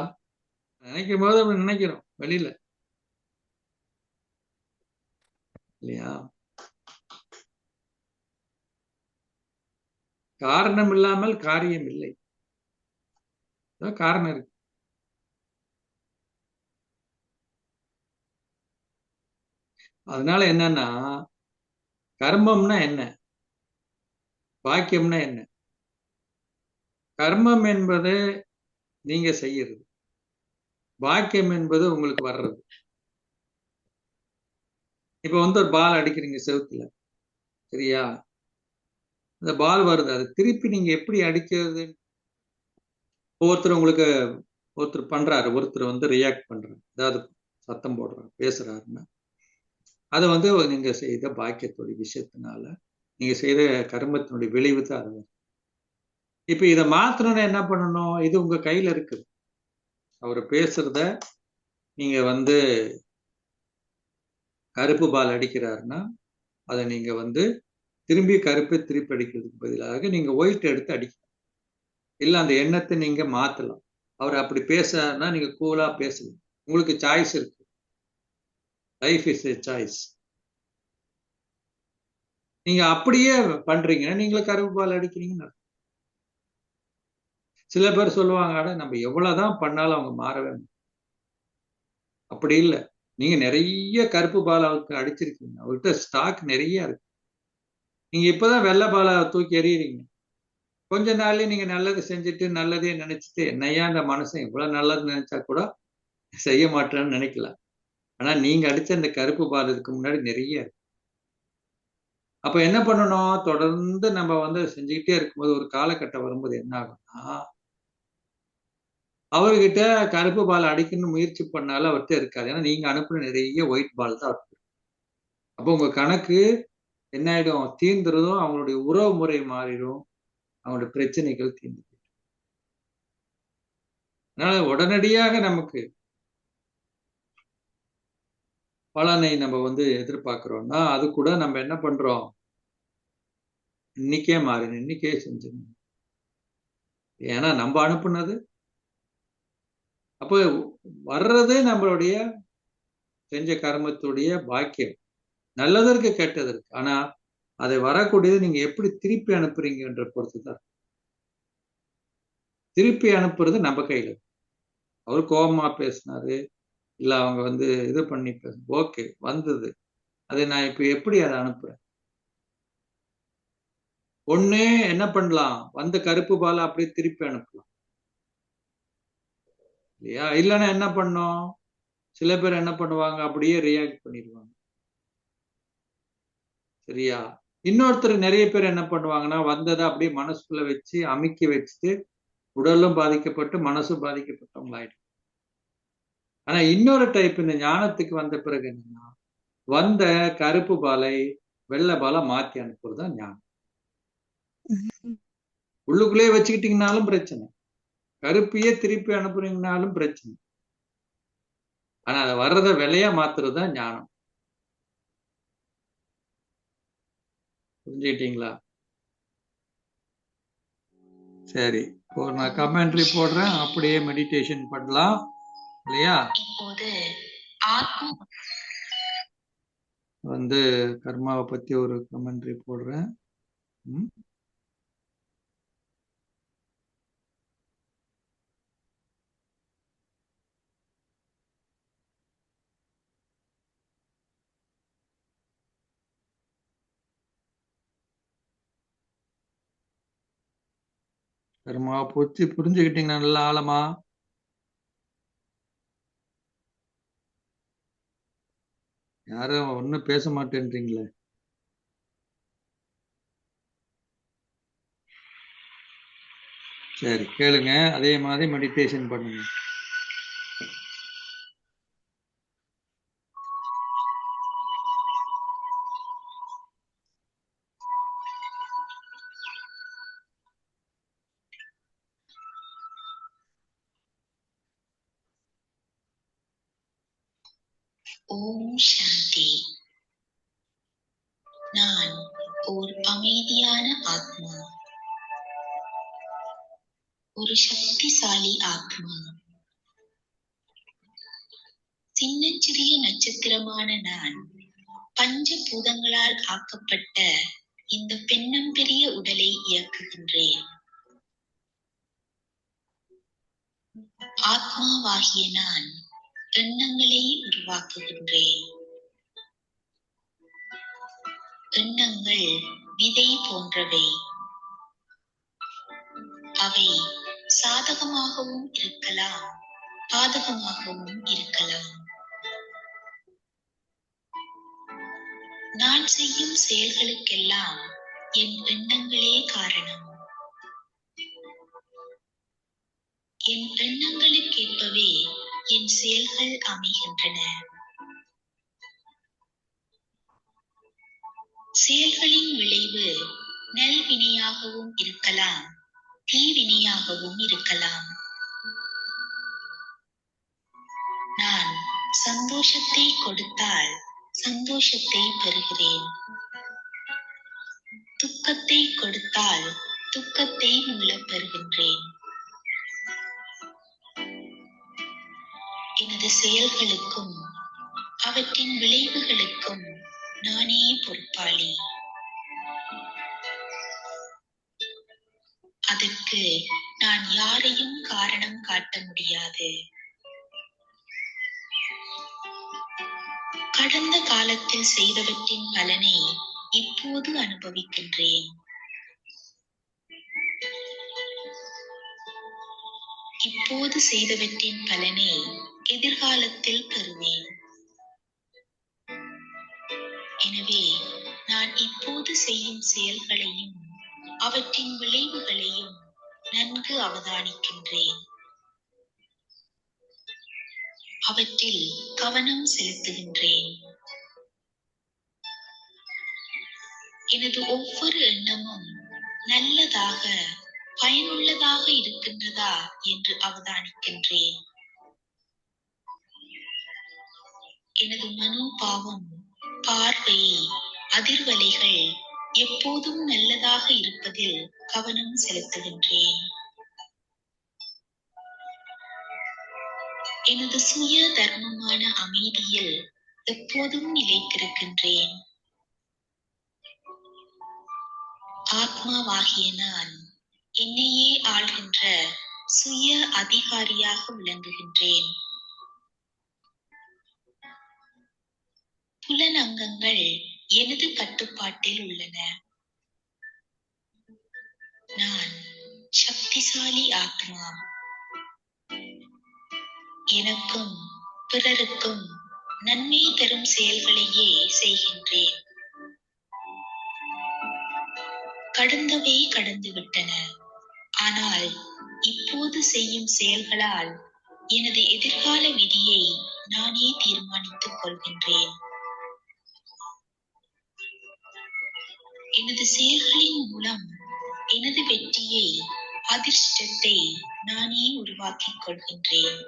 நினைக்கும் போது அப்படி நினைக்கிறோம் வெளியில, இல்லையா? காரணம் இல்லாமல் காரியம் இல்லை. காரணம் இருக்கு. அதனால என்னன்னா, கர்மம்னா என்ன, பாக்கியம்னா என்ன? கர்மம் என்பது நீங்க செய்யறது, பாக்கியம் என்பது உங்களுக்கு வர்றது. இப்ப வந்து ஒரு பால் அடிக்கிறீங்க செவுத்துல, சரியா? இந்த பால் வருது, அது திருப்பி நீங்க எப்படி அடிக்கிறது? ஒவ்வொருத்தர் உங்களுக்கு ஒருத்தர் பண்றாரு, ஒருத்தர் வந்து ரியாக்ட் பண்றாரு, அதாவது சத்தம் போடுறாரு, பேசுறாருன்னா அதை வந்து நீங்க செய்த பாக்கியத்துடைய விஷயத்தினால, நீங்க செய்த கர்மத்தினுடைய விளைவு தான் அது. இப்ப இதை மாத்தணும்னா என்ன பண்ணணும்? இது உங்க கையில இருக்குது. அவர் பேசுறத நீங்க வந்து கருப்பு பால் அடிக்கிறாருன்னா, அதை நீங்க வந்து திரும்பி கருப்பை திருப்பி அடிக்கிறதுக்கு பதிலாக நீங்க ஒயிட் எடுத்து அடிக்கலாம். இல்ல அந்த எண்ணத்தை நீங்க மாத்தலாம். அவர் அப்படி பேசுறாருன்னா நீங்க கூலா பேசலாம். உங்களுக்கு சாய்ஸ் இருக்கு. Life is a choice. நீங்க அப்படியே பண்றீங்கன்னா நீங்களும் கருப்பு பால் அடிக்கிறீங்கன்னு. சில பேர் சொல்லுவாங்க, அட நம்ம எவ்வளவுதான் பண்ணாலும் அவங்க மாறவே மாட்டாங்க. அப்படி இல்லை. நீங்க நிறைய கருப்பு பால் அவருக்கு அடிச்சிருக்கீங்க, அவர்கிட்ட ஸ்டாக் நிறைய இருக்கு. நீங்க இப்பதான் வெள்ளை பாலை தூக்கி எறியறீங்க. கொஞ்ச நாள்லயே நீங்க நல்லது செஞ்சுட்டு நல்லதே நினைச்சிட்டு, என்னையா இந்த மனுஷன் இவ்வளவு நல்லது நினைச்சா கூட செய்ய மாட்டேன்னு நினைக்கலாம். ஆனா நீங்க அடிச்ச அந்த கருப்பு பால் இதுக்கு முன்னாடி நிறைய இருக்கு. அப்ப என்ன பண்ணணும்? தொடர்ந்து நம்ம வந்து செஞ்சுக்கிட்டே இருக்கும்போது ஒரு காலகட்டம் வரும்போது என்ன ஆகும்னா, அவர்கிட்ட கருப்பு பால் அடிக்கணும்னு முயற்சி பண்ணாலும் அவர்கிட்ட இருக்காது. ஏன்னா நீங்க அனுப்புன நிறைய ஒயிட் பால் தான் இருக்கு. அப்போ உங்க கணக்கு என்ன ஆயிடும்? தீர்ந்துறதும், அவங்களுடைய உறவு முறை மாறிடும், அவங்களுடைய பிரச்சனைகள் தீர்ந்து. அதனால உடனடியாக நமக்கு பலனை நம்ம வந்து எதிர்பார்க்கிறோம்னா, அது கூட நம்ம என்ன பண்றோம்? இன்னைக்கே மாறணும், இன்னைக்கே செஞ்சிடணும். ஏன்னா நம்ம அனுப்புனது. அப்போ வர்றதே நம்மளுடைய செஞ்ச கர்மத்துடைய பாக்கியம், நல்லதற்கு கெட்டதற்கு. ஆனா அதை வரக்கூடியது நீங்க எப்படி திருப்பி அனுப்புறீங்கன்ற பொறுத்துதான். திருப்பி அனுப்புறது நம்ம கையில. அவர் கோபமா பேசினாரு, இல்ல அவங்க வந்து இது பண்ணி ஓகே வந்தது, அதை நான் இப்ப எப்படி அதை அனுப்புறேன்? ஒண்ணு என்ன பண்ணலாம், வந்த கருப்பு பாலை அப்படியே திருப்பி அனுப்பலாம், இல்லையா? இல்லைன்னா என்ன பண்ணும்? சில பேர் என்ன பண்ணுவாங்க, அப்படியே ரியாக்ட் பண்ணிடுவாங்க, சரியா? இன்னொருத்தர் நிறைய பேர் என்ன பண்ணுவாங்கன்னா, வந்ததை அப்படியே மனசுக்குள்ள வச்சு அமுக்கி வச்சுட்டு உடலும் பாதிக்கப்பட்டு மனசும் பாதிக்கப்பட்டவங்க ஆயிடும். ஆனா இன்னொரு டைப் இந்த ஞானத்துக்கு வந்த பிறகு என்னன்னா, வந்த கருப்பு பாலை வெள்ளை பாலை மாத்தி அனுப்புறதுதான் ஞானம். உள்ளுக்குள்ளேயே வச்சுக்கிட்டீங்கன்னாலும் பிரச்சனை, கருப்பையே திருப்பி அனுப்புறீங்கனாலும் பிரச்சனை. ஆனா அதை வர்றதை வெள்ளையா மாத்துறதுதான் ஞானம். புரிஞ்சுக்கிட்டீங்களா? சரி, இப்போ நான் கமெண்ட்ரி போடுறேன், அப்படியே மெடிடேஷன் பண்ணலாம், இல்லையா? வந்து கர்மாவை பத்தி ஒரு கமெண்ட்ரி போடுறேன். ம்? கர்மா பத்தி புரிஞ்சுக்கிட்டீங்கன்னா நல்லா ஆழமா? யாரும் ஒண்ணும் பேச மாட்டேன்றீங்களே. சரி கேளுங்க, அதே மாதிரி மெடிடேஷன் பண்ணுங்க. ஓம் சாந்தி. நான் ஓர் அமைதியான ஆத்மா, ஒரு சக்திசாலி ஆத்மா. சின்னஞ்சிறிய நட்சத்திரமான நான் பஞ்ச பூதங்களால் ஆக்கப்பட்ட இந்த பெண்ணம்பெரிய உடலை இயக்குகின்றேன். ஆத்மாவாகிய நான் எண்ணங்களை உருவாக்குகின்றேன். எண்ணங்கள் விதை போன்றவை. அவை சாதகமாகவும் இருக்கலாம், பாதகமாகவும் இருக்கலாம். நான் செய்யும் செயல்களுக்கெல்லாம் என் எண்ணங்களே காரணம். என் எண்ணங்களுக்கேற்பவே என் செயல்கள் அமைகின்றன. செயல்களின் விளைவு நல்வினையாகவும் இருக்கலாம், தீவினையாகவும் இருக்கலாம். நான் சந்தோஷத்தை கொடுத்தால் சந்தோஷத்தை பெறுகிறேன். துக்கத்தை கொடுத்தால் துக்கத்தை மீளப் பெறுகின்றேன். எனது செயல்களுக்கும் அவற்றின் விளைவுகளுக்கும் நானே பொறுப்பாளி. அதற்கு நான் யாரையும் காரணம் காட்ட முடியாது. கடந்த காலத்தில் செய்தவற்றின் பலனை இப்போது அனுபவிக்கின்றேன். இப்போது செய்தவற்றின் பலனை எதிர்காலத்தில் பெறுவேன். எனவே நான் இப்போது செய்யும் செயல்களையும் அவற்றின் விளைவுகளையும் நன்கு அவதானிக்கின்றேன். அவற்றில் கவனம் செலுத்துகின்றேன். எனது ஒவ்வொரு எண்ணமும் நல்லதாக, பயனுள்ளதாக இருக்கின்றதா என்று அவதானிக்கின்றேன். எனது மனோபாவம், பார்வை, அதிர்வலைகள் எப்போதும் நல்லதாக இருப்பதில் கவனம் செலுத்துகின்றேன். எனது சுய தர்மமான அமைதியில் எப்போதும் நிலைத்திருக்கின்றேன். ஆத்மாவாகிய நான் என்னையே ஆள்கின்ற சுய அதிகாரியாக விளங்குகின்றேன். புலனங்கங்கள் எனது கட்டுப்பாட்டில் உள்ளன. நான் சக்திசாலி ஆத்மா. எனக்கும் பிறருக்கும் நன்மை தரும் செயல்களையே செய்கின்றேன். கடந்தவை கடந்துவிட்டன. ஆனால் இப்போது செய்யும் செயல்களால் எனது எதிர்கால விதியை நானே தீர்மானித்துக் கொள்கின்றேன். எனது செயல்களின் மூலம் எனது வெற்றியை, அதிர்ஷ்டத்தை நானே உருவாக்கிக் கொள்கின்றேன்.